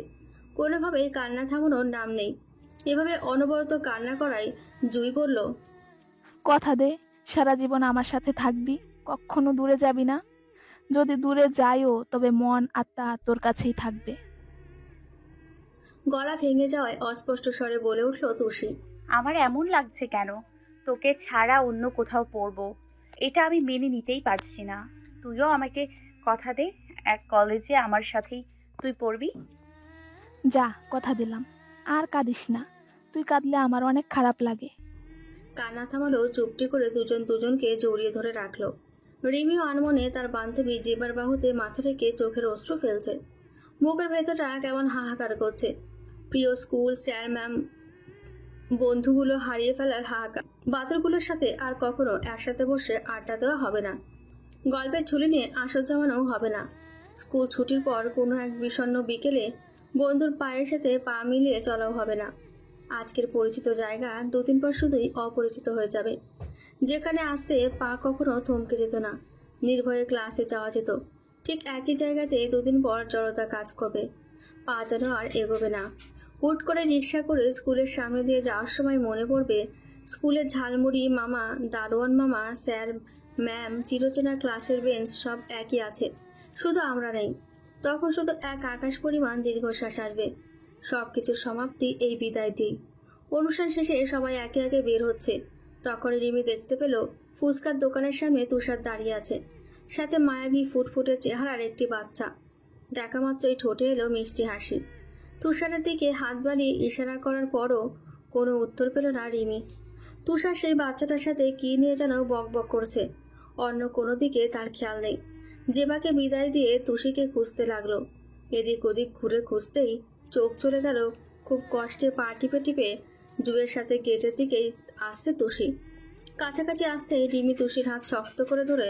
কোনোভাবে কান্না থামানোর নাম নেই। এভাবে অনবরত কান্না করায় জুই বলল, কথা দে সারা জীবন আমার সাথে থাকবি, কখনো দূরে যাবি না। যদি দূরে যাইও তবে মন আত্মা তোর কাছেই থাকবে। গলা ভেঙে যাওয়ায় অস্পষ্ট স্বরে বলে উঠল তুষি, আমার এমন লাগছে কেন? তোকে ছাড়া অন্য কোথাও পড়বো, এটা আমি মেনে নিতেই পারছি না। তুইও আমাকে কথা দে, এক কলেজে আমার সাথেই তুই পড়বি। যা, কথা দিলাম। আর কাঁদিস না, তুই কাঁদলে আমার অনেক খারাপ লাগে। কান্না থামালো চুপটি করে দুজন দুজনকে জড়িয়ে ধরে রাখলো। রিমিও আনমনে তার বান্ধবী জেবার বাহুতে মাথা রেখে চোখের অশ্রু ফেলছে। বুকের ভেতরটা কেমন হাহাকার করছে। প্রিয় স্কুল, স্যার ম্যাম, বন্ধুগুলো হারিয়ে ফেলার হাহাকার। বাদরগুলোর সাথে আর কখনো একসাথে বসে আড্ডা দেওয়া হবে না। গল্পের ঝুলি নিয়ে আসর জমানো হবে না। স্কুল ছুটির পর কোনো এক বিষণ্ণ বিকেলে বন্ধুর পায়ের সাথে পা মিলিয়ে চলাও হবে না। আজকের পরিচিত জায়গা 2-3 পর শুধুই অপরিচিত হয়ে যাবে। যেখানে আসতে পা কখনো থমকে যেত না, নির্ভয়ে ক্লাসে যাওয়া যেত, ঠিক একই জায়গাতে 2 দিন পর জড়তা কাজ করবে। পা যেন আর এগোবে না। হুট করে রিক্সা করে স্কুলের সামনে দিয়ে যাওয়ার সময় মনে পড়বে স্কুলের ঝালমুড়ি মামা, দারোয়ান মামা, স্যার ম্যাম, চিরচেনা ক্লাসের বেঞ্চ সব একই আছে, শুধু আমরা নেই। তখন শুধু এক আকাশ পরিমাণ দীর্ঘশ্বাস আসবে। সবকিছুর সমাপ্তি এই বিদায় দিই। অনুষ্ঠান শেষে সবাই একে একে বের হচ্ছে। তখন রিমি দেখতে পেল ফুচকার দোকানের সামনে তুষার দাঁড়িয়ে আছে, সাথে মায়াবী ফুটফুটে চেহারার একটি বাচ্চা। দেখা মাত্রই ঠোঁটে এলো মিষ্টি হাসি। তুষারের দিকে হাত বাড়িয়ে ইশারা করার পরও কোনো উত্তর পেল না রিমি। তুষার সেই বাচ্চাটার সাথে কি নিয়ে যেন বক বক করছে। অন্য কোনো দিকে তার খেয়াল নেই। জেবাকে বিদায় দিয়ে তুষিকে খুঁজতে লাগলো। এদিক ওদিক ঘুরে খুঁজতেই চোখ চলে গেল খুব কষ্টে পা টিপে টিপে জুয়ের সাথে গেটের দিকেই আসছে তুষি। কাছাকাছি আসতেই রিমি তুষির হাত শক্ত করে ধরে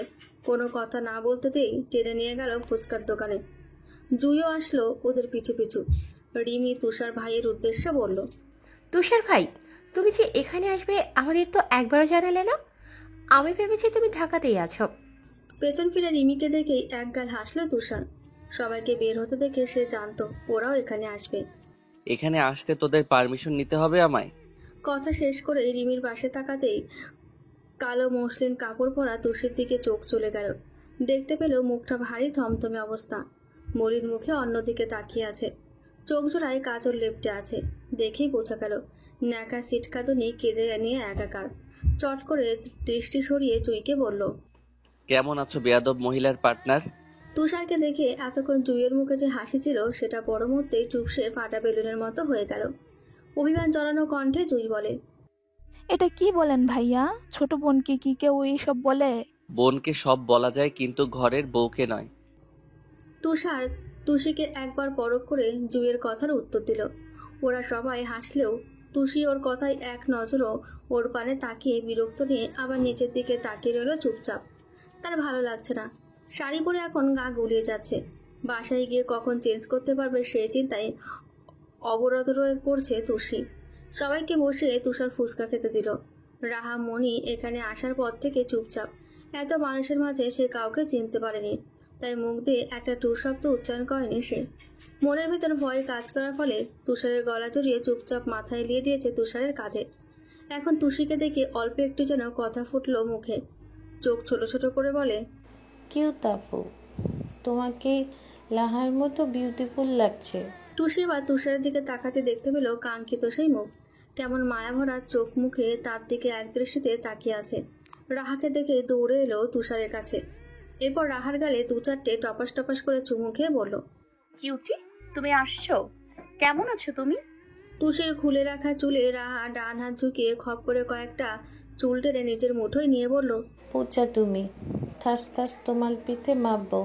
কোনো কথা না বলতে দিয়েই টেনে নিয়ে গেল ফুচকার দোকানে। জুইও আসলো ওদের পিছু পিছু। রিমি তুষার ভাইয়ের উদ্দেশ্যে বলল, তুষার ভাই, তুমি যে এখানে আসবে আমাদের তো একবারও জানালে না। আমি ভেবেছি তুমি ঢাকাতেই আছো। পেছন ফিরে রিমিকে দেখেই একগাল হাসলো তুষার। সবাইকে বের হতে দেখে সে জানতো ওরাও এখানে আসবে। এখানে আসতে তোদের পারমিশন নিতে হবে আমায়? কথা শেষ করে রিমির পাশে তাকাতেই কালো মসলিন কাপড় পরা তুষির দিকে চোখ চলে গেল। দেখতে পেল মুখটা ভারী থমথমে অবস্থা। মলিন মুখে অন্যদিকে তাকিয়ে আছে। চোখ জোড়ায় কাজল লেপটে আছে। দেখেই বোঝা গেল ন্যাকা সিটকাদুনি কেঁদে নিয়ে একাকার। চট করে দৃষ্টি সরিয়ে জুইকে বলল, কেমন আছো বেয়াদব মহিলার পার্টনার? তুষারকে দেখে এতক্ষণ জুইয়ের মুখে যে হাসি ছিল সেটা পর মুহূর্তেই চুপসে ফাটা বেলুনের মতো হয়ে গেল। অভিমান জড়ানো কণ্ঠে জুই বলে, এটা কি বলেন ভাইয়া? ছোট বোনকে কি কেউ এইসব বলে? বোনকে সব বলা যায় কিন্তু ঘরের বউকে নয়। তুষার তুষিকে একবার পরখ করে জুইয়ের কথার উত্তর দিল। ওরা সবাই হাসলেও তুষি ওর কথায় এক নজরও ওর পানে তাকিয়ে বিরক্ত নিয়ে আবার নিচের দিকে তাকিয়ে রইল চুপচাপ। তার ভালো লাগছে না। শাড়ি পরে এখন গা গুলিয়ে যাচ্ছে। বাসায় গিয়ে কখন চেঞ্জ করতে পারবে সেই চিন্তায় অবরত করছে তুষি। সবাইকে বসে তুষার ফুচকা খেতে দিল। রাহা মনি এখানে আসার পর থেকে চুপচাপ। এত মানুষের মাঝে সে কাউকে চিনতে পারেনি, তাই মুখ দিয়ে একটা টু শব্দ উচ্চারণ করেনি সে। মনের ভেতর ভয় কাজ করার ফলে তুষারের গলা জড়িয়ে চুপচাপ মাথায় এলিয়ে দিয়েছে তুষারের কাঁধে। এখন তুষিকে দেখে অল্প একটু যেন কথা ফুটলো মুখে। চোখ ছোট ছোট করে বলে, কিউট আপু, তোমাকে লাহার মতো বিউটিফুল লাগছে। তুষি বা তুষারের দিকে তাকাতে দেখতে পেল কাঙ্ক্ষিত সেই মুখ। কেমন মায়াভরা চোখ মুখে তার দিকে এক দৃষ্টিতে তাকিয়ে আছে। রাহাকে দেখে দৌড়ে এলো তুষারের কাছে। এরপর রাহার গালে দু চারটে টপাস টপাস করে চুমু খেয়ে বলল, কিউটি, তুমি আসছো? কেমন আছো তুমি? তুষির খুলে রাখা চুলে রাহা ডান হাত ঝুঁকিয়ে খপ করে কয়েকটা চুল টেনে নিজের মুঠোয় নিয়ে বলল, পূজা তুমি থাস থাস তোমার পিঠে মাপবো।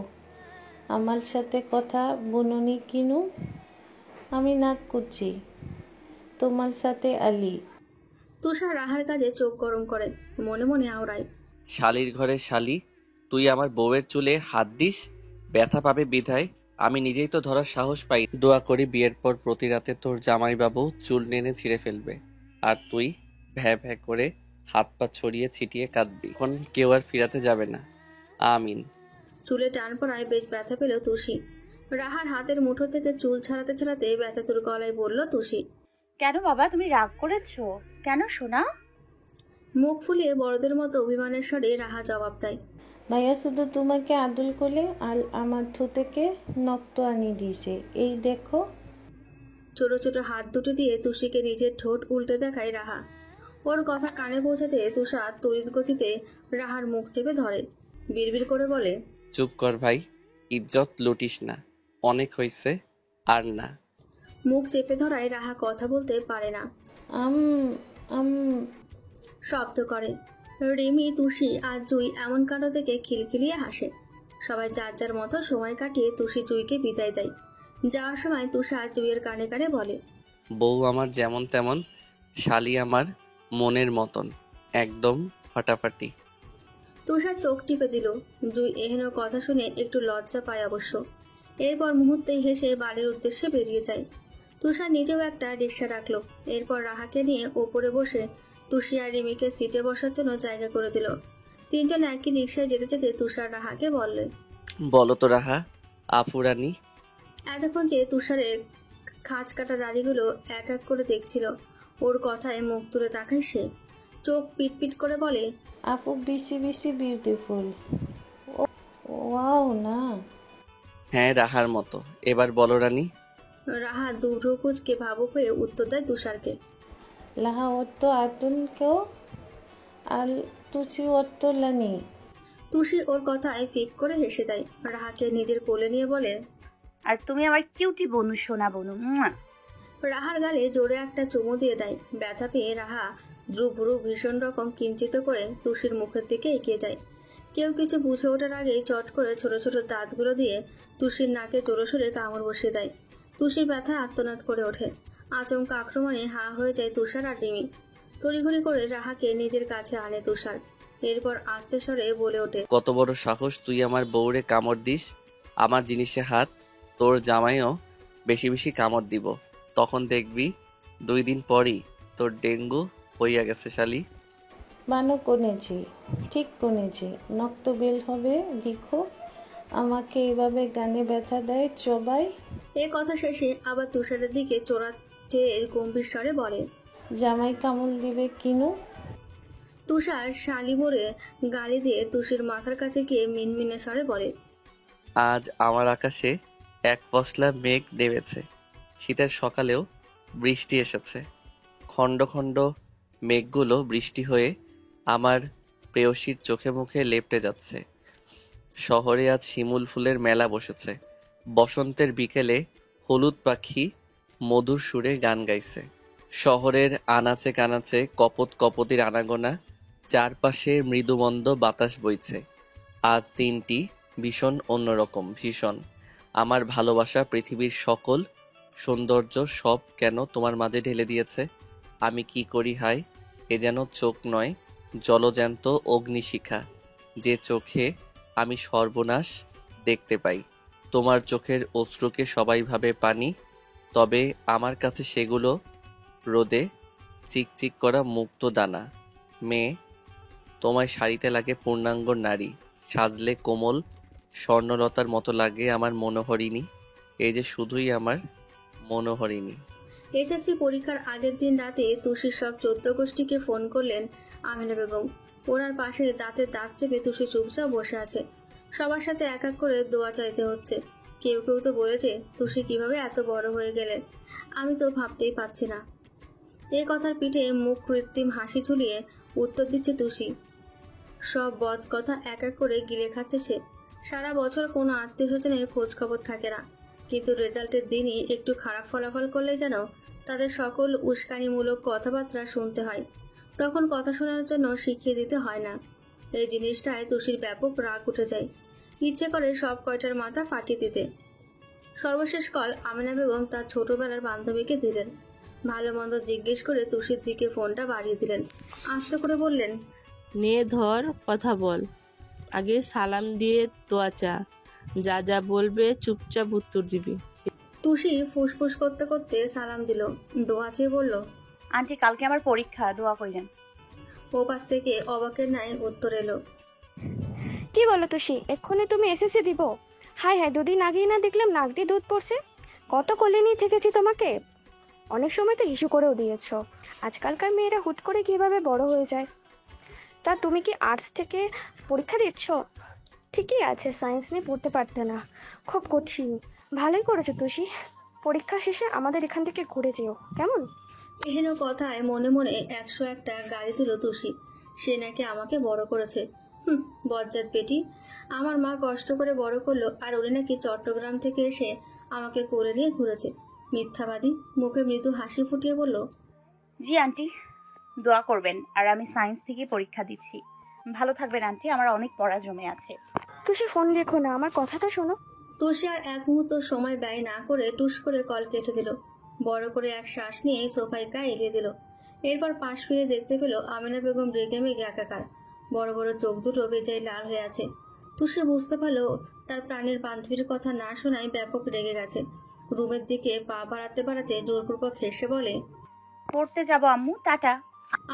আমার সাথে কথা বুননি কিনু? আমি নাক করছি তোমার সাথে আলি। তুষার রাহার কাজে চোখ গরম করে, মনে মনে আওড়ায়, শালির ঘরে শালি, তুই আমার বউয়ের চুলে হাত দিস, ব্যথা পাবে বিধায় আমি নিজেই তো ধরার সাহস পাই। দোয়া করি বিয়ের পর প্রতি রাতে তোর জামাইবাবু চুল টেনে ছিঁড়ে ফেলবে, আর তুই ভ্যা ভ্যা করে হাত পা ছড়িয়ে ছিটিয়ে কাঁদবি। এখন কেউ আর ফিরাতে যাবে না, আমিন। চুলে টান পড়ায় বেশ ব্যথা পেল তুষি। রাহার হাতের মুঠো থেকে চুল ছাড়াতে ছাড়াতে ব্যথাতুর গলায় বলল তুষি, কেন বাবা, তুমি রাগ করেছো কেন সোনা? মুখ ফুলিয়ে বড়দের মতো অভিমানের স্বরে রাহা জবাব দেয়, ভাইয়া শুধু তোমাকে আদল করলে আর আমার থু থেকে নক্ত আনি দিয়েছে, এই দেখো। ছোট ছোট হাত দুটো দিয়ে তুষিকে নিজের ঠোঁট উল্টে দেখায় রাহা। ওর কথা কানে পৌঁছাতে তুষার তড়িৎ গতিতে রাহার মুখ চেপে ধরে। বিড়বিড় করে বলে, চুপ কর ভাই, ইজ্জত লুটিস না, অনেক হয়েছে, আর না। মুখ চেপে ধরায় রাহা কথা বলতে পারে না, শব্দ করে। রিমি, তুষি আর জুই এমন কাণ্ড দেখে খিলখিলিয়ে হাসে। সবাই যার যার মতো সময় কাটিয়ে তুষি জুইকে বিদায় দেয়। যাওয়ার সময় তুষা জুইয়ের কানে কানে বলে, বউ আমার যেমন তেমন, শালি আমার মনের মতন, একদম ফাটাফাটি। তুষার চোখ টিপে দিল। জুই এহেন কথা শুনে একটু লজ্জা পায় অবশ্য। এরপর মুহূর্তেই হেসে বাড়ির উদ্দেশ্যে বেরিয়ে যায়। তুষার নিজেও একটা রিক্সা রাখলো। এরপর রাহাকে নিয়ে ওপরে বসে তুষি আর রিমিকে সিটে বসার জন্য জায়গা করে দিল। তিনজন একই রিক্সায় যেতে যেতে তুষার রাহাকে বললে, বলো তো রাহা, আফুরানি। এতক্ষণ যে তুষারের খাঁজ কাটা দাড়িগুলো এক এক করে দেখছিল, ওর কথায় মুখ তুলে তাকায় সে। চোখ পিটপিট করে বলে, আপু বেশি বেশি বিউটিফুল। ওয়াও না। হ্যাঁ রাহার মতো, এবার বলো রানী। রাহা দুটো কুচকে ভাবুক হয়ে উত্তর দেয় তুষারকে, লাহা অট্ট আতুন কেউ আর তুচি অট্ট লানি। তুষি ওর কথায় ফিক করে হেসে দেয়। রাহাকে নিজের কোলে নিয়ে বলে, আর তুমি আমার কিউটি বনু, সোনা বনু। রাহার গালে জোরে একটা চুমু দিয়ে দেয়। ব্যথা পেয়ে রাহা দ্রুভ্রু ভীষণ রকম কিঞ্চিত করে তুষির মুখের দিকে এগিয়ে যায়। কেউ কিছু বুঝে ওঠার আগেই চট করে ছোট ছোট দাঁতগুলো দিয়ে তুষির নাকে জোরসোরে কামড় বসিয়ে দেয়। তুষির ব্যথা আর্তনাদ করে ওঠে। আচমকা আক্রমণে হা হয়ে যায় তুষার আর রিমি। তড়িঘড়ি করে রাহাকে নিজের কাছে আনে তুষার। এরপর আস্তে স্বরে বলে ওঠে, কত বড় সাহস তুই আমার বউরে কামড় দিস, আমার জিনিসে হাত। তোর জামাইও বেশি বেশি কামড় দিব, তখন দেখবি 2 দিন পরই তোর ডেঙ্গু হইয়া গেছে শালি। বানো কনেছি, ঠিক কনেছি, নক্ত বেল হবে দেখো। আমাকে এভাবে গানে ব্যথা দেয় চবাই। এ কথা শেষে আবার তুষারের দিকে চোরা চেয়ে গম্ভীর স্বরে বলে, জামাই কামড় দিবে কিনু। তুষার শালি বলে গালি দিয়ে তুষির মাথার কাছে গিয়ে মিনমিনে স্বরে বলে, আজ আমার আকাশে এক পশলা মেঘ নেমেছে, শীতের সকালেও বৃষ্টি এসেছে, খণ্ড খণ্ড মেঘগুলো বৃষ্টি হয়ে আমার প্রেয়সীর চোখে মুখে লেপ্টে যাচ্ছে। শহরে আজ শিমুল ফুলের মেলা বসেছে। বসন্তের বিকেলে হলুদ পাখি মধুর সুরে গান গাইছে। শহরের আনাচে কানাচে কপত কপতির আনাগোনা, চারপাশে মৃদুমন্দ বাতাস বইছে। আজ দিনটি ভীষণ অন্যরকম, ভীষণ। আমার ভালোবাসা পৃথিবীর সকল সৌন্দর্য সব কেন তোমার মাঝে ঢেলে দিয়েছে। আমি কি করি হায়, এ যেন চোখ নয়, জলজ্যান্ত অগ্নিশিখা, যে চোখে আমি সর্বনাশ দেখতে পাই। তোমার চোখের অশ্রুকে সবাই ভাবে পানি, তবে আমার কাছে সেগুলো রোদে চিকচিক করা মুক্ত দানা। মেয়ে, তোমায় শাড়িতে লাগে পূর্ণাঙ্গ নারী, সাজলে কোমল স্বর্ণলতার মতো লাগে আমার মনোহরিণী। এই যে শুধুই আমার মনোহরিণী। এসএসসি পরীক্ষার আগের দিন রাতে তুষির সব 14 গোষ্ঠীকে ফোন করলেন আমিনা বেগম। ওনার পাশে দাঁতে দাঁত চেপে তুষি চুপচাপ বসে আছে। সবার সাথে এক এক করে দোয়া চাইতে হচ্ছে। কেউ কেউ তো বলেছে, তুষি কিভাবে এত বড় হয়ে গেলেন, আমি তো ভাবতেই পারছি না। এই কথার পিঠে মুখ কৃত্রিম হাসি ঝুলিয়ে উত্তর দিচ্ছে তুষি। সব বদ কথা এক এক করে গিলে খাচ্ছে সে। সারা বছর কোনো আত্মীয় স্বজনের খোঁজ খবর থাকে না, কিন্তু রেজাল্টের দিনই একটু খারাপ ফলাফল করলে যেন তাদের সকল উস্কানিমূলক কথাবার্তা শুনতে হয়। তখন কথা শোনার জন্য শিখিয়ে দিতে হয় না। এই জিনিসটায় তুষির ব্যাপক রাগ উঠে যায়। ইচ্ছে করে সব কয়টার মাথা ফাটিয়ে দিতে। সর্বশেষ কল আমিনা বেগম তার ছোটবেলার বান্ধবীকে দিলেন। ভালো মন্দ জিজ্ঞেস করে তুষির দিকে ফোনটা বাড়িয়ে দিলেন। আস্তে করে বললেন, নে ধর, কথা বল। আগে সালাম দিয়ে দোয়া চা, যা যা বলবে চুপচাপ উত্তর দিবি। তুষি ফুসফুস করতে করতে সালাম দিল, দোয়া চেয়ে বলল, আন্টি কালকে আমার পরীক্ষা, দোয়া কইলেন। ও পাশ থেকে অবাকের ন্যায় উত্তর এলো, কি বলো তুষি, এক্ষুনি তুমি এসএসসি দিব? হায় হায়, দুদিন আগেই না দেখলাম নাক দিয়ে দুধ পড়ছে। কত কোলে নিয়ে থেকেছি তোমাকে, অনেক সময় তো ইস্যু করেও দিয়েছো। আজকালকার মেয়েরা হুট করে কিভাবে বড় হয়ে যায়। তা তুমি কি আর্টস থেকে পরীক্ষা দিচ্ছ? ঠিকই আছে, সায়েন্স নিয়ে পড়তে পারতে না, খুব কঠিন। ভালোই করেছো তুষি, পরীক্ষা শেষে আমাদের এখান থেকে ঘুরে যেও কেমন? এহেন কথায় মনে মনে 101টা গালি দিল তুষি। সে নাকি আমাকে বড় করেছে। বজ্জাত বেটি, আমার মা কষ্ট করে বড় করলো, আর উনি নাকি চট্টগ্রাম থেকে এসে আমাকে কোলে নিয়ে ঘুরেছে। মিথ্যাবাদী। মুখে মৃদু হাসি ফুটিয়ে বলল, জি আন্টি, দোয়া করবেন। আর আমি সায়েন্স থেকে পরীক্ষা দিচ্ছি। ভালো থাকবেন আন্টি, আমার অনেক পড়া জমে আছে। তুষি ফোন রেখো না, আমার কথাটা শোনো। তুষি আর এক মুহূর্ত সময় ব্যয় না করে টুস করে কল কেটে দিল। বড় করে এক শ্বাস নিয়ে সোফায় গায়ে এলিয়ে দিল। এরপর পাশ ফিরে দেখতে পেল আমিনা বেগম রেগে মেগে একাকার। বড় বড় চোখ দুটো বেজায় লাল হয়ে আছে। তুষি বুঝতে পারলো তার প্রাণের বান্ধবীর কথা না শোনায় ব্যাপক রেগে গেছে। রুমের দিকে পা বাড়াতে বাড়াতে জোরপূর্বক হেসে বলে, পড়তে যাব আম্মু, টাটা।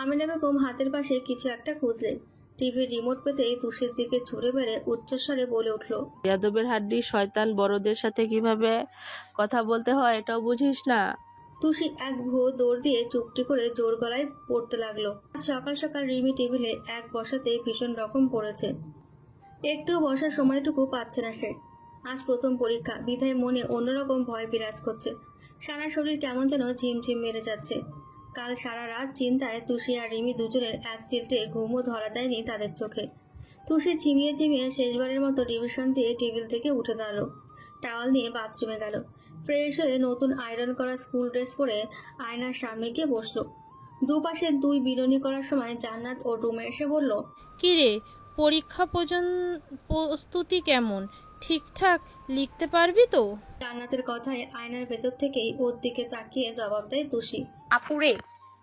আমিনা বেগম হাতের পাশে কিছু একটা খুঁজলেন। টিভির রিমোট পেতেই তুষির দিকে ছুড়ে বেড়ে উচ্চস্বরে বলে উঠল, যাদবের হাড্ডি শয়তান, বড়দের সাথে কিভাবে কথা বলতে হয় এটাও বুঝিস না? তুষি এক ভো দৌড় দিয়ে চুপটি করে জোর গলায় পড়তে লাগলো। সকাল সকাল রিমি টেবিলে এক বসাতে ভীষণ রকম পড়েছে। একটু বসার সময়টুকু পাচ্ছে না সে। আজ প্রথম পরীক্ষা, বিধায় মনে অন্যরকম ভয় বিরাজ করছে। সারা শরীর কেমন যেন ঝিমঝিম মেরে যাচ্ছে। কাল সারা রাত চিন্তায় তুষি আর রিমি দুজনের এক চিলটে ঘুমও ধরা দেয়নি তাদের চোখে। তুষি ঝিমিয়ে ঝিমিয়ে শেষবারের মতো ডিভিশন দিয়ে টেবিল থেকে উঠে দাঁড়ালো। টাওয়াল নিয়ে বাথরুমে গেল। ফ্রেশ হয়ে নতুন আয়রন করা স্কুল ড্রেস পরে আয়নার সামনে গিয়ে বসলো। দুপাশে দুই বিরনি করার সময় জান্নাত ওর রুমে এসে বলল, কি রে, পরীক্ষা প্রস্তুতি কেমন? ঠিকঠাক লিখতে পারবি তো? জান্নাতের কথায় আয়নার ভেতর থেকেই ওর দিকে তাকিয়ে জবাব দেয় তুষি, আপুরে,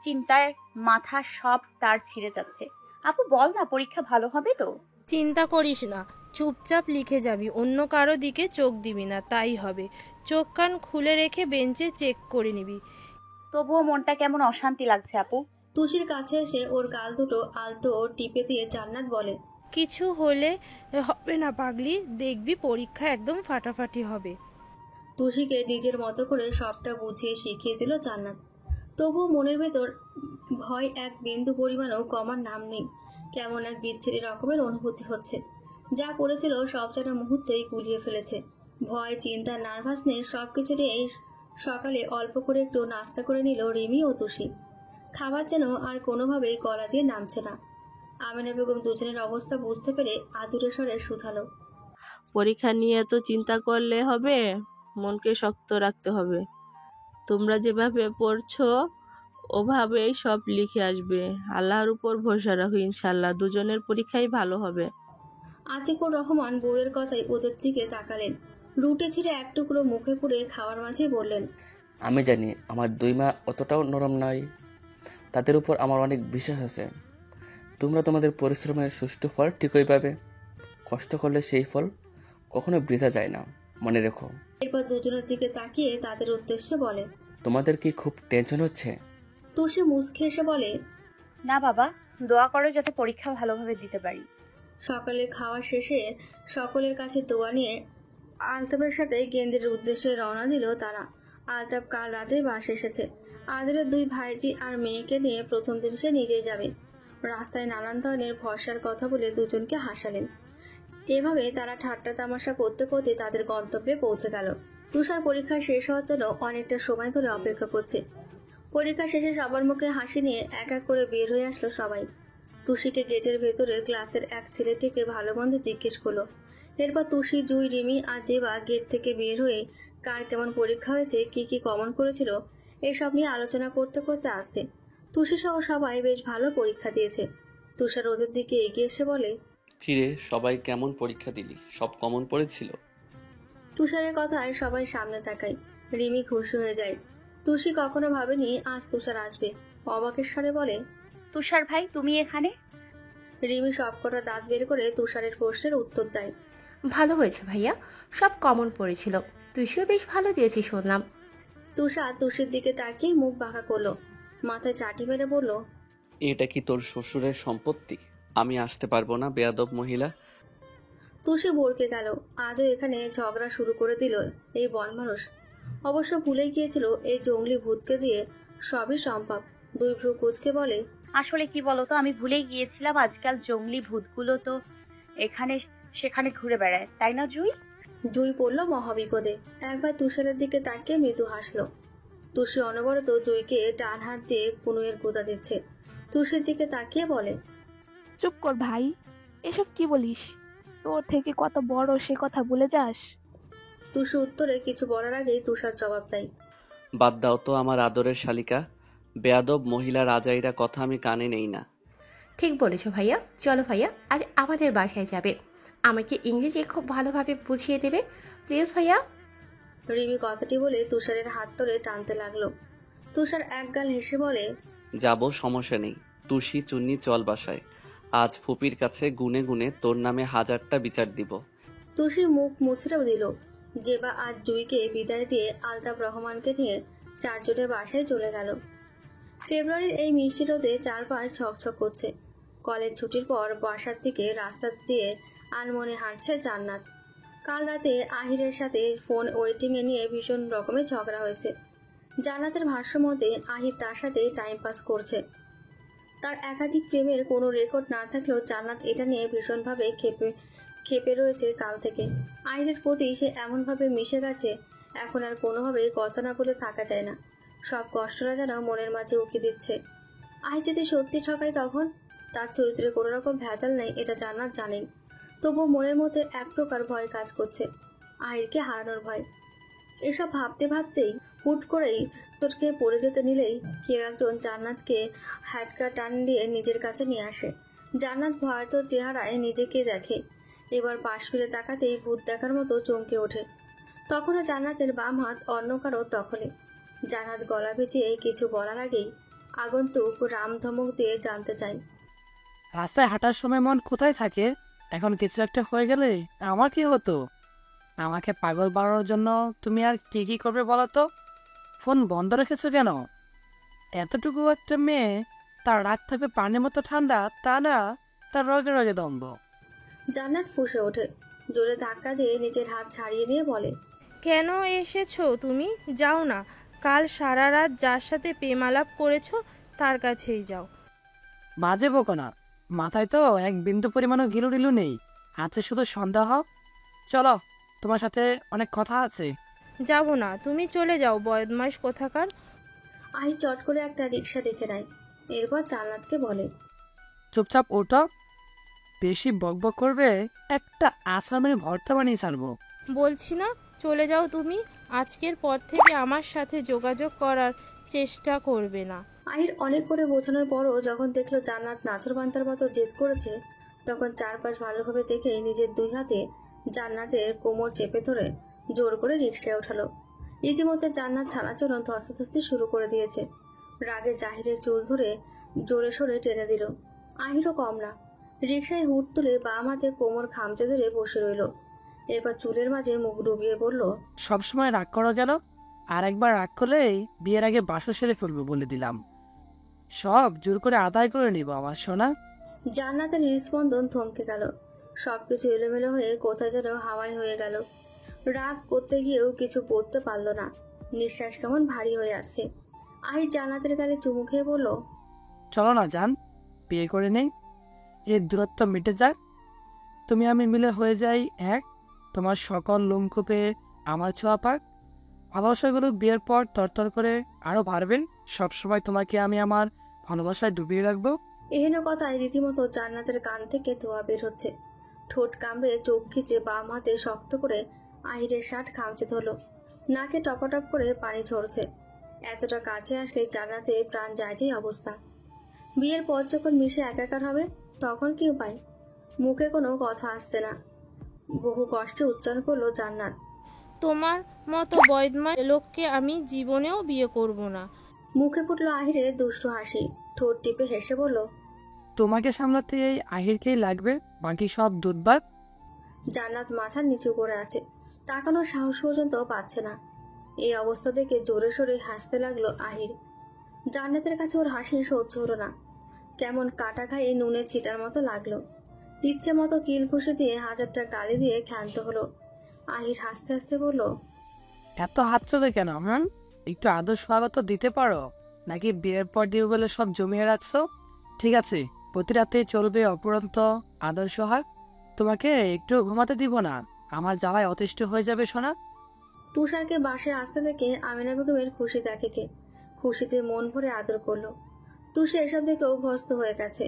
চিন্তায় মাথা সব তার ছিঁড়ে যাচ্ছে। আপু বল না, পরীক্ষা ভালো হবে তো? চিন্তা করিস না, চুপচাপ লিখে যাবি, অন্য কারো দিকে চোখ দিবি না, তাই হবে। চোখ কান খুলে রেখে বেঞ্চে চেক করে নিবি। তবুও মনটা কেমন অশান্তি লাগছে আপু। তুষির কাছে এসে ওর গাল দুটো আলতো টিপে দিয়ে জান্নাত বলে, কিছু হলে হবে না পাগলি, দেখবি পরীক্ষা একদম ফাটাফাটি হবে। তুষিকে নিজের মতো করে সবটা বুঝিয়ে শিখিয়ে দিল জান্নাত। তবুও মনের ভেতর ভয় এক বিন্দু পরিমাণও কমার নাম নেই। কেমন এক বিচ্ছিরি রকমের অনুভূতি হচ্ছে। যা করেছিল সব যেন মুহূর্তেই গুলিয়ে ফেলেছে। ভয়, চিন্তা, নার্ভাসনেস সবকিছু নিয়ে সকালে অল্প করে একটু নাস্তা করে নিল রিমি ও তুষি। খাবার যেন আর কোনোভাবেই গলা দিয়ে নামছে না। আমিনা বেগম দুজনের অবস্থা বুঝতে পেরে আদুরে স্বরে শুধালো, পরীক্ষা নিয়ে এত চিন্তা করলে হবে? মনকে শক্ত রাখতে হবে। তোমরা যেভাবে পড়ছো ওভাবেই সব লিখে আসবে। আল্লাহর উপর ভরসা রাখো, ইনশাল্লাহ দুজনের পরীক্ষাই ভালো হবে। আতিকুর রহমান বউয়ের কথায় ওদের দিকে তাকালেন। রুটি ছিঁড়ে এক টুকরো মুখে পুরে খাওয়ার মাঝেই বললেন, আমি জানি আমার 2 মা অতটাও নরম নয়, তাদের উপর আমার অনেক বিশ্বাস আছে। তোমরা তোমাদের পরিশ্রমের সুষ্ঠু ফল ঠিকই পাবে। কষ্ট করলে সেই ফল কখনো বৃথা যায় না, মনে রেখো। এরপর দুজনের দিকে তাকিয়ে তাদের উদ্দেশ্যে বলে, তোমাদের কি খুব টেনশন হচ্ছে? তুষি মুচকে এসে বলে, না বাবা, দোয়া করো যাতে পরীক্ষা ভালোভাবে দিতে পারি। সকালের খাওয়া শেষে সকলের কাছে দোয়া নিয়ে আলতাফের সাথে কেন্দ্রের উদ্দেশ্যে রওনা দিল তারা। আলতাফ কাল রাতে বাস এসেছে। আদরের 2 ভাইজি আর মেয়েকে নিয়ে প্রথম দিন সে নিজেই যাবে। রাস্তায় নানান ধরনের ভরসার কথা বলে দুজনকে হাসালেন। এভাবে তারা ঠাট্টা তামাশা করতে করতে তাদের গন্তব্যে পৌঁছে গেল। তুষার পরীক্ষা শেষ হওয়ার জন্য অনেকটা সময় ধরে অপেক্ষা করছে। পরীক্ষা শেষে সবার মুখে হাসি নিয়ে এক এক করে বের হয়ে আসলো সবাই। তুষিকে গেটের ভেতরে ক্লাসের এক ছেলেটিকে ভালো মন্দ জিজ্ঞেস করলো। এরপর তুষি, জুই, রিমি আর জেবা গেট থেকে বের হয়ে কার কেমন পরীক্ষা হয়েছে, কি কি কমন করেছিল এসব নিয়ে আলোচনা করতে করতে আসছে। তুষি সহ সবাই বেশ ভালো পরীক্ষা দিয়েছে। তুষার ওদের দিকে এগিয়ে এসে বলে, কিরে সবাই কেমন পরীক্ষা দিলি? সব কমন পড়েছিল? তুষারের কথায় সবাই সামনে তাকায়। রিমি খুশি হয়ে যায়। তুষি কখনো ভাবেনি আজ তুষার আসবে। অবাকের স্বরে বলে, তুষার ভাই তুমি এখানে? রিমি সবকটা দাঁত বের করে তুষারের প্রশ্নের উত্তর দেয়। ভালো হয়েছে ভাইয়া, সব কমন পড়েছিল। তুইও বেশ ভালো দিয়েছিস শুনলাম। তুষার তুষির দিকে তাকিয়ে মুখ বাঁকা করলো, মাথায় চাটি মেরে বলল, এটা কি তোর শ্বশুরের সম্পত্তি? আমি আসতে পারবো না, বেয়াদব মহিলা। তুষি বরকে গেল। আজও এখানে ঝগড়া শুরু করে দিল এই বনমানুষ। অবশ্য ভুলে গিয়েছিল এই জঙ্গলি ভূতকে দিয়ে সবই সম্ভব। 2 ভ্রু কুঁচকে বলে, আসলে কি বলতো, আমি ভুলেই গিয়েছিলাম আজকাল জঙ্গলি ভূতগুলো তো এখানে সেখানে ঘুরে বেড়ায়, তাই না জুই? জুই পড়ল মহাবিপদে। একবার তুষারের দিকে তাকিয়ে মৃদু হাসলো। তুষি অনবরত জুইকে ডান হাত দিয়ে কুনুয়ের গুঁতা দিচ্ছে। তুষির দিকে তাকিয়ে বলে, চুপ কর ভাই, এসব কি বলিস? তোর থেকে কত বড় সে কথা ভুলে যাস? তুষি উত্তরে কিছু বলার আগেই তুষার জবাব দেয়, বাদ দাও তো আমার আদরের শালিকা। বেয়াদব মহিলা রাজাইরা কথা আমি কানে নেই না। ঠিক বলেছো ভাইয়া, চলো ভাইয়া আজ আমাদের বাসায় যাবে। আমাকে ইংরেজি খুব ভালোভাবে বুঝিয়ে দেবে প্লিজ ভাইয়া। রিমি কথাটি বলে তুষারের হাত ধরে টানতে লাগলো। তুষার একগাল হেসে বলে, যাবো, সমস্যা নেই। তুষি, চুন্নি চল বাসায়। আজ ফুপির কাছে গুনে গুনে তোর নামে 1000টা বিচার দিব। তুষি মুখ মুচড়েও দিল। জেবা আজ জুইকে বিদায় দিয়ে আলতাফ রহমানকে নিয়ে 4 জনের বাসায় চলে গেল। ফেব্রুয়ারির এই মিষ্টি রোদে চারপাশ ঝকঝক করছে। কলেজ ছুটির পর বাসার দিকে রাস্তা দিয়ে আনমনে হাঁটছে জান্নাত। কাল রাতে আহিরের সাথে ফোন ওয়েটিংয়ে নিয়ে ভীষণ রকমের ঝগড়া হয়েছে। জান্নাতের ভাষ্য মতে আহির তার সাথে টাইম পাস করছে। তার একাধিক প্রেমের কোনো রেকর্ড না থাকলেও জান্নাত এটা নিয়ে ভীষণভাবে ক্ষেপে রয়েছে কাল থেকে। আহিরের প্রতি সে এমনভাবে মিশে গেছে, এখন আর কোনোভাবেই কথা না বলে থাকা যায় না। সব কষ্টটা যেন মনের মাঝে উকি দিচ্ছে। আহির যদি সত্যি ঠকায় তখন? তার চরিত্রে কোনো রকম ভেজাল নেই এটা জান্নাত জানেন। তবুও মনের মধ্যে এক প্রকার ভয় কাজ করছে, আহিরকে হারানোর ভয়। এসব ভাবতে ভাবতেই হুট করেই চটকে পড়ে যেতে নিলেই কেউ একজন জান্নাতকে হ্যাচকা টান দিয়ে নিজের কাছে নিয়ে আসে। জান্নাত ভয়ার্ত চেহারায় নিজেকে দেখে। এবার পাশ ফিরে তাকাতেই ভূত দেখার মতো চমকে ওঠে। তখনও জান্নাতের বাম হাত অন্য কারো দখলে। জান্নাত গলা ভিজিয়ে কিছু বলার আগেই আগন্তুক রাম ধমক দিয়ে জানতে চায়, রাস্তায় হাঁটার সময় মন কোথায় থাকে? এখন কিছু একটা হয়ে গেলে আমার কি হতো? আমাকে পাগল বানানোর জন্য তুমি আর কি কি করবে বলো তো? ফোন বন্ধ রেখেছো কেন? এতটুকু একটা মেয়ে, তার রাগ থাকবে পানির মতো ঠান্ডা, তা না তার রগে রগে দম্ভ। জান্নাত ফুঁসে ওঠে। জোরে ধাক্কা দিয়ে নিজের হাত ছাড়িয়ে নিয়ে বলে, কেন এসেছো তুমি? যাও না, কাল সারা রাত যার সাথে প্রেম আলাপ করেছো তার কাছেই যাও। বাজে বকো না, মাথায় তো এক বিন্দু পরিমাণও ঘিলুটিলু নেই, আছে শুধু সন্দেহ। চলো, তোমার সাথে অনেক কথা আছে। যাব না, তুমি চলে যাও বদমাস কোথাকার। আহি চট করে একটা রিক্সা ডেকে নেয়। এরপর জান্নাতকে বলে, চুপচাপ ওঠো, বেশি বকবক করবে একটা আশ্রমের ভর্তা বানিয়ে ছাড়বো। বলছি না চলে যাও তুমি, আজকের পর থেকে আমার সাথে যোগাযোগ করার চেষ্টা করবে না। আহির অনেক করে বোঝানোর পরও যখন দেখলো জান্নাত নাছোড়বান্দার মতো জেদ করেছে, তখন চারপাশ ভালোভাবে দেখে নিজের দুই হাতে জান্নাতের কোমর চেপে ধরে জোর করে রিকশায় ওঠালো। রীতিমতো জান্নাত ছানাচরণ ধস্তাধস্তি শুরু করে দিয়েছে। রাগে জাহিরের চুল ধরে জোরে সোরে টেনে দিল। আহিরও কম না, রিকশায় হুট তুলে বাম হাতে কোমর খামচে ধরে বসে রইল। এরপর চুলের মাঝে মুখ ডুবিয়ে বলল, সবসময় রাগ করো কেন? আর একবার রাগ করলেই বিয়ের আগে বাসা সেরে ফেলবো বলে দিলাম। সব জোর করে আদায় করে নিব আমার সোনা। জান্নাতের হৃদস্পন্দন থমকে গেল। সবকিছু এলোমেলো হয়ে কোথায় যেন হাওয়ায় হয়ে গেল। রাগ করতে গিয়েও কিছু পড়তে পারল না। নিঃশ্বাস কেমন ভারী হয়ে আসছে। আহির জান্নাতের গালে চুমু খেয়ে বলল, চলো না জান, বিয়ে করে নেই, এর দূরত্ব মিটে যাক, তুমি আমি মিলে হয়ে যাই এক, তোমার সকল লোমকূপে আমার ছোঁয়া পাক, ভালোবাসাগুলো বিয়ের পর তরতর করে আরো বাড়বেন, সবসময় তোমাকে আমি আমার ভালোবাসায় ডুবিয়ে রাখবো। এহেন কথায় রীতিমতো জান্নাতের কান থেকে ধোয়া বের হচ্ছে। ঠোঁট কামড়ে চোখ খিচে বাম হাতে শক্ত করে আহিরের শার্ট খামচে ধরল। নাকে টপাটপ করে পানি ঝরছে। এতটা কাছে আসলে জান্নাতে প্রাণ যায় যে অবস্থা। বিয়ের পর যখন মিশে একাকার হবে তখন কি উপায়? মুখে কোনো কথা আসছে না। বহু কষ্টে উচ্চারণ করলো জান্নাত, তোমার মতো বদমাশ লোককে আমি জীবনেও বিয়ে করব না। মুখে ফুটলো আহিরের দুষ্টু হাসি। ঠোঁট টিপে হেসে বলল, তোমাকে সামলাতে এই আহিরকেই লাগবে, বাকি সব দুধবাদ। জান্নাত মাথা নিচু করে আছে, তাকানোর সাহস পর্যন্ত পাচ্ছে না। এই অবস্থা দেখে জোরে সোরে হাসতে লাগলো আহির। জান্নাতের কাছে ওর হাসি সহ্য হলো না। কেমন কাটা খাইয়ে নুনে ছিটার মতো লাগলো। ইচ্ছে মতো কিল ঘুষে দিয়ে হাজারটা গালি দিয়ে ক্ষান্ত হলো। আহির হাসতে হাসতে বলল, এত হাত চলে কেন আমার? একটু আদর স্বাগত দিতে পারো, নাকি বিয়ের পর দিও বলে সব জমিয়ে রাখছো? ঠিক আছে, প্রতি রাতে চলবে অপরন্ত আদর সোহাগ, তোমাকে একটু ঘুমাতে দিব না, আমার জ্বালায় অতিষ্ঠ হয়ে যাবে সোনা। তুষারকে বাসায় আসতে দেখে আমিনা বেগমের খুশি দেখে কে খুশিতে মন ভরে আদর করলো। তুষার এসব দেখে অভ্যস্ত হয়ে গেছে।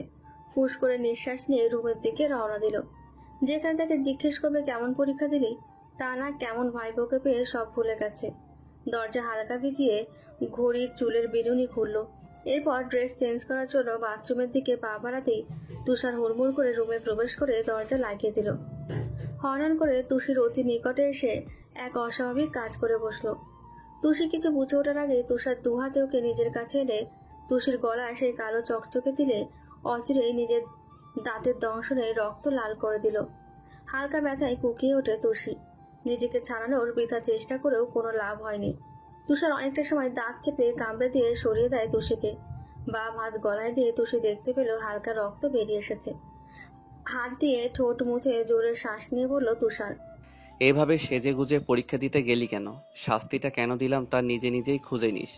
ফুস করে নিঃশ্বাস নিয়ে রুমের দিকে রওনা দিল। যেখানে তাকে জিজ্ঞেস করবে কেমন পরীক্ষা দিলি, তা না কেমন ভাইবোকে পেয়ে সব ভুলে গেছে। দরজা হালকা ভিজিয়ে ঘড়ির চুলের বিরুনি খুললো। এরপর ড্রেস চেঞ্জ করার জন্য বাথরুমের দিকে পা বাড়াতেই তুষার হুড়মুড় করে রুমে প্রবেশ করে দরজা লাগিয়ে দিল। হরণ করে তুষির অতি নিকটে এসে এক অস্বাভাবিক কাজ করে বসলো। তুষি কিছু বুঝে ওঠার আগে তুষার দুহাতে ওকে নিজের কাছে এনে তুষির গলায় সেই কালো চকচকে দিলে অচিরেই নিজের দাঁতের দংশনে রক্ত লাল করে দিল। হালকা ব্যথায় কুকিয়ে ওঠে তুষি। নিজেকে ছাড়ানোর বৃথা চেষ্টা করেও কোনো লাভ হয়নি। তুষার অনেকটা সময় দাঁত চেপে কামড়ে দিয়ে সরিয়ে দেয় তুষিকে। বাম হাত গলায় দিয়ে তুষি দেখতে পেল হালকা রক্ত বেরিয়ে এসেছে। হাত দিয়ে ঠোঁট মুছে জোরে শ্বাস নিয়ে বলল তুষার, এভাবে সেজে গুজে পরীক্ষা দিতে গেলি কেন? শাস্তিটা কেন দিলাম তা নিজে নিজেই খুঁজে নিস।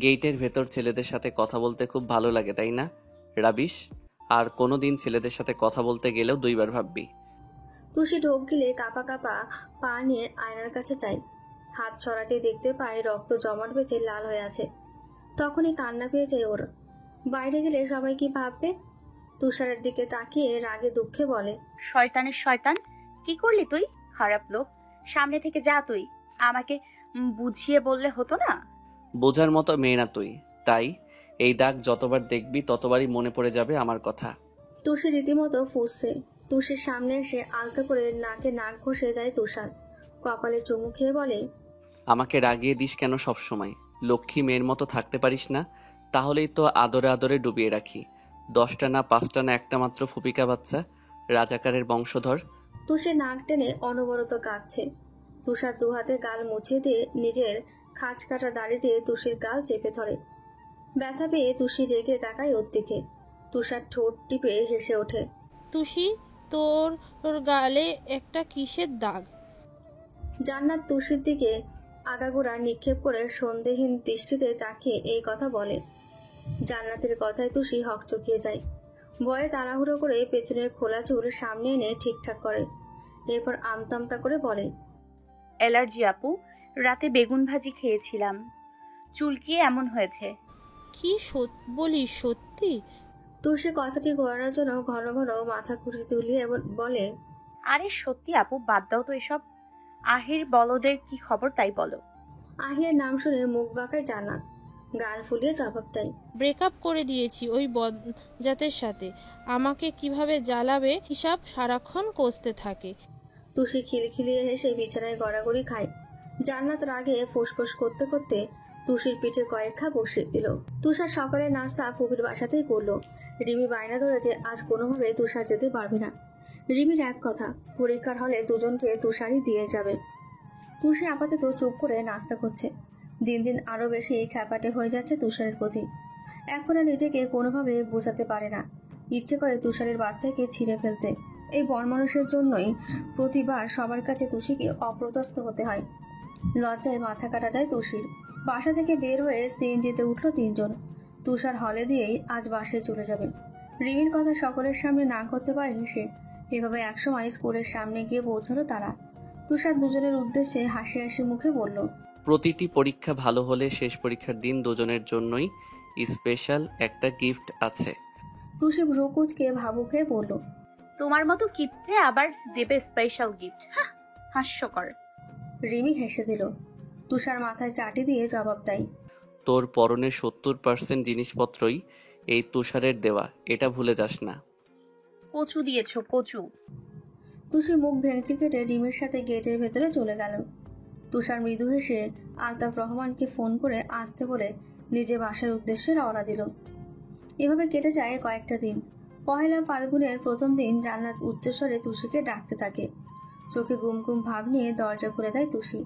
গেটের ভেতর ছেলেদের সাথে কথা বলতে খুব ভালো লাগে তাই না রাবিশ? আর কোনোদিন ছেলেদের সাথে কথা বলতে গেলেও দুইবার ভাববি। তুষি ঢোক গিলে কাপা কাপা পা নিয়ে আয়নার কাছে চাই। হাত ছড়াতেই দেখতে পায় রক্ত জমাট বেঁধে লাল হয়ে আছে। তখনই কান্না পেয়ে যায় ওর। বাইরে গেলে সবাই কি ভাববে? তুষারের দিকে তাকিয়ে রাগে দুঃখে বলে, শয়তানের শয়তান, কি করলি তুই? খারাপ লোক, সামনে থেকে যা তুই। আমাকে বুঝিয়ে বললে হতো না? বোঝার মতো মেয়ে না তুই, তাই এই দাগ যতবার দেখবি ততবারই মনে পড়ে যাবে আমার কথা। তুষি রীতিমতো ফুঁসছে। তুষির সামনে এসে আলতো করে নাকে নাক ঘষে দেয় তুষার। কপালে চুমু খেয়ে বলে, আমাকে রাগিয়ে দিস কেন সব সময়? লক্ষ্মী মেয়ের মতো থাকতে পারিস না? তাহলেই তো আদরে আদরে ডুবিয়ে রাখি। 10টা না 5টা না একটা মাত্র ফুপিকা বাচ্চা, রাজাকারের বংশধর। তুষি নাক টেনে অনবরত কাঁদছে। তুষার দুহাতে গাল মুছিয়ে দিয়ে নিজের খাঁজ কাটা দাড়ি দিয়ে তুষির গাল চেপে ধরে। ব্যথা পেয়ে তুষি রেগে তাকায় ওর দিকে। তুষার ঠোঁট টিপে হেসে ওঠে, তুষি, তোর গালে একটা কিসের দাগ? জান্নাত তুষির দিকে আগাগোড়া নিক্ষেপ করে সন্দেহহীন দৃষ্টিতে তাকিয়ে এই কথা বলে। জান্নাতের কথায় তুষি হকচকিয়ে যায়। ভয়ে তাড়াহুড়ো করে পেছনের খোলা চুল সামনে এনে ঠিকঠাক করে। এরপর আমতামতা করে বলে, অ্যালার্জি আপু, রাতে বেগুন ভাজি খেয়েছিলাম, চুলকিয়ে এমন হয়েছে। কি বলিস সত্যি? তুষি কথাটি ঘোরানোর জন্য ঘন ঘন মাথা খুঁটি তুলিয়ে বলে, আরে সত্যি আপু, বাদ দাও তো এসব। আহির বলদের কি খবর তাই বলো। আহিরের নাম শুনে মুখ বাঁকায় জান্নাত, গাল ফুলিয়ে জবাব দেয়, ব্রেকআপ করে দিয়েছি ওই বদজাতের সাথে। আমাকে কিভাবে জ্বালাবে হিসাব সারাক্ষণ কষতে থাকে। তুষি খিলখিলিয়ে হেসে বিছানায় গড়াগড়ি খায়। জান্নাত রাগে ফোঁসফোঁস করতে করতে তুষির পিঠে কয়েক খা বসিয়ে দিল। তুষার সকালের নাস্তা ফুপির বাসাতেই করলো। রিমি বায়না ধরে যে আজ কোনোভাবে তুষার যেতে পারবে না। রিমির এক কথা, পরীক্ষার হলে দুজনকে তুষারই দিয়ে যাবে। তুষি আপাতত চুপ করে নাস্তা করছে। দিন দিন আরো বেশি খ্যাপাটে হয়ে যাচ্ছে তুষারের প্রতি। এখন আর নিজেকে কোনোভাবে বোঝাতে পারে না। ইচ্ছে করে তুষারের বাচ্চাকে ছিঁড়ে ফেলতে। এই বনমানুষের জন্যই প্রতিবার সবার কাছে তুষিকে অপ্রতস্ত হতে হয়। লজ্জায় মাথা কাটা যায় তুষির। বাসা থেকে বের হয়ে সিএনজিতে উঠল 3 জন। তুষার হলে দিয়েই আজ বাসায় চলে যাবে। রিমির কথা সকলের সামনে না করতে পারেনি সে। এভাবে একসময় স্কুলের সামনে গিয়ে পৌঁছালো তারা। তুষার দুজনের উদ্দেশ্যে হাসি হাসি মুখে বলল, প্রতিটি পরীক্ষা ভালো হলে শেষ পরীক্ষার দিন দুজনের জন্যই স্পেশাল একটা গিফট আছে। তুষি ভ্রু কুঁচকে ভাবুক হয়ে বলল, তোমার মতো কিপটে আবার দেবে স্পেশাল গিফট? হাস্যকর। রিমি হেসে দিল। তুষার মাথায় চাটি দিয়ে জবাব দেয়, তোর পরনের 70% জিনিসপত্রই এই তুষারের দেওয়া, এটা ভুলে যাস না। কচু দিয়েছো, কচু। তুষি মুখ ভেঙচি কেটে রিমির সাথে গেটের ভেতরে চলে গেল। তুষার মৃদু হেসে আলতাফ রহমানকে ফোন করে আসতে বলে নিজে বাসার উদ্দেশ্যে রওনা দিল। এভাবে কেটে যায় কয়েকটা দিন। পহেলা ফাল্গুনের প্রথম দিন জান্নাত উচ্চস্বরে তুষিকে ডাকতে থাকে। চোখে গুম গুম ভাব নিয়ে দরজা খুলে দেয় তুষি।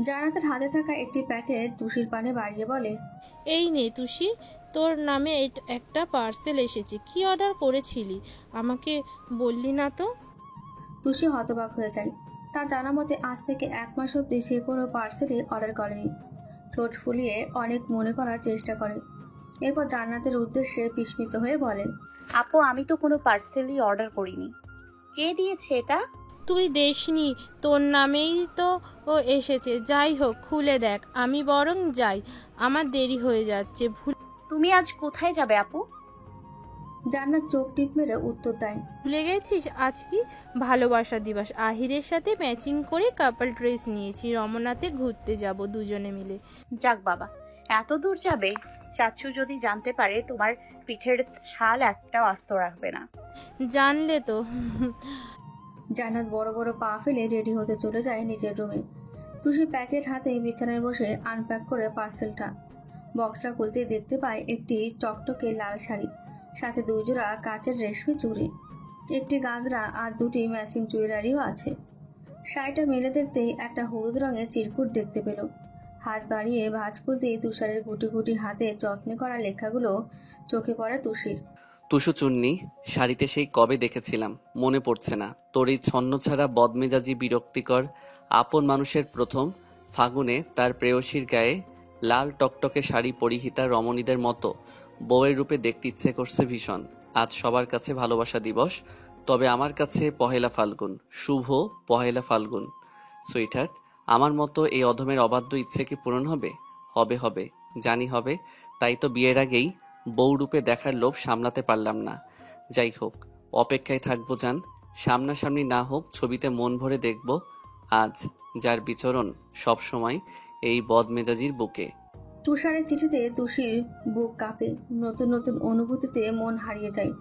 জান্নাতের হাতে থাকা একটি প্যাকেট তুষির পানে বাড়িয়ে বলে, এই নে তুষি, তোর নামে একটা পার্সেল এসেছে। কি অর্ডার করেছিলি আমাকে বললি না তো? তুষি হতবাক হয়ে যায়। তার জানা মতে আজ থেকে 1 মাস অব্দি সে কোনো পার্সেলই অর্ডার করেনি। ঠোঁট ফুলিয়ে অনেক মনে করার চেষ্টা করে। এরপর জান্নাতের উদ্দেশ্যে বিস্মিত হয়ে বলে, আপু, আমি তো কোনো পার্সেলই অর্ডার করিনি। কে দিয়েছে এটা? তুই দেসনি, তোর নামেই তো ও এসেছে। যাই হোক, খুলে দেখ। আমি বরং যাই, আমার দেরি হয়ে যাচ্ছে। তুমি আজ কোথায় যাবে আপু? জান্নাত চোখ টিপ মেরে উত্তর দেয়, ভুলে গেছিস আজ কি ভালোবাসা দিবস? আহিরের সাথে ম্যাচিং করে কাপল ড্রেস নিয়েছি। রমনাতে ঘুরতে যাব দুজনে মিলে। যাক বাবা, এত দূর যাবে? চাচু যদি জানতে পারে তোমার পিঠের ছাল একটাও আস্ত রাখবে না। জানলে তো। জান্নাত বড় বড় পা ফেলে রেডি হতে চলে যায় নিজের রুমে। তুষি প্যাকেট হাতে বিছানায় বসে আনপ্যাক করে পার্সেলটা। বক্সটা খুলতে দেখতে পায় একটি টকটকে লাল শাড়ি, সাথে 2 জোড়া কাচের রেশমি চুড়ি, একটি গাজরা আর 2টি ম্যাচিং জুয়েলারিও আছে। শাড়িটা মেলে দেখতেই একটা হলুদ রঙের চিরকুট দেখতে পেল। হাত বাড়িয়ে ভাঁজ খুলতেই তুষারের গুটি গুটি হাতে যত্নে করা লেখাগুলো চোখে পড়ে তুষির। তুষু চুন্নি, শাড়িতে সেই কবে দেখেছিলাম, মনে পড়ছে না। তোর এই ছন্ন ছাড়া বদমেজাজি বিরক্তিকর আপন মানুষের প্রথম ফাগুনে তার প্রেয়সীর গায়ে লাল টকটকে শাড়ি পরিহিতা রমণীদের মতো বউয়ের রূপে দেখতে ইচ্ছে করছে ভীষণ। আজ সবার কাছে ভালোবাসা দিবস, তবে আমার কাছে পহেলা ফাল্গুন। শুভ পহেলা ফাল্গুন। সুইটহার্ট, আমার মতো এই অধমের অবাধ্য ইচ্ছে কি পূরণ হবে? হবে হবে, জানি হবে। তাই তো বিয়ের আগেই বউ রূপে দেখার লোভ সামলাতে পারলাম না। যাই হোক, অপেক্ষায় থাকবো জান। সামনাসামনি না হোক, ছবিতে মন ভরে দেখব আজ যার বিচরণ সব সময় এই বদমেজাজির বুকে। তুষারের চিঠিতে তুষির বুক কাঁপে। নতুন নতুন অনুভূতিতে মন হারিয়ে যায়।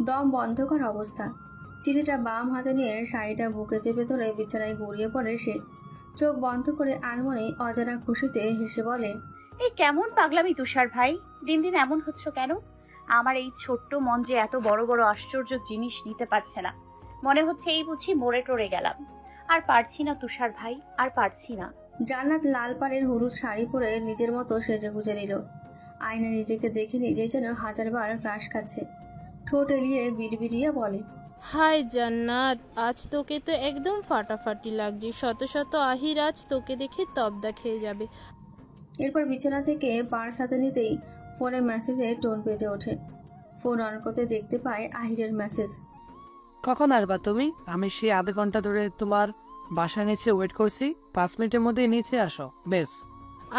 দম বন্ধ করা অবস্থা। চিঠিটা বাম হাতে নিয়ে শাড়িটা বুকে চেপে ধরে বিছানায় গড়িয়ে পড়ে সে। চোখ বন্ধ করে আনমনে অজানা খুশিতে হেসে বলে, এই কেমন পাগলামি তুষার ভাই, দিন দিন এমন হচ্ছে কেন? আমার এই ছোট্ট মন যে এত বড় বড় আশ্চর্য জিনিস নিতে পারছে না। মনে হচ্ছে এই বুঝি মরে টরে গেলাম। আর পারছি না তুষার ভাই, আর পারছি না। জান্নাত লাল পাড়ের হলুদ শাড়ি পরে নিজের মতো সেজে গুজে নিল। আয়না নিজেকে দেখে নিজেই যেন 1000বার ক্রাশ খাচ্ছে। ঠোঁট এলিয়ে বিড়বিড়িয়ে বলে, হাই জান্নাত, আজ তোকে তো একদম ফাটাফাটি লাগছে। শত শত আহির আজ তোকে দেখে তবদা খেয়ে যাবে। এরপর বিছানা থেকে পার্স হাতে নিতেই ফোনে মেসেজে টোন বেজে ওঠে। ফোন অন করতে দেখতে পায় আহিরের মেসেজ। কখন আসবা তুমি? আমি সেই আধা ঘন্টা ধরে তোমার বাসার নিচে ওয়েট করছি। 5 মিনিটের মধ্যে নিচে আসো। বেশ,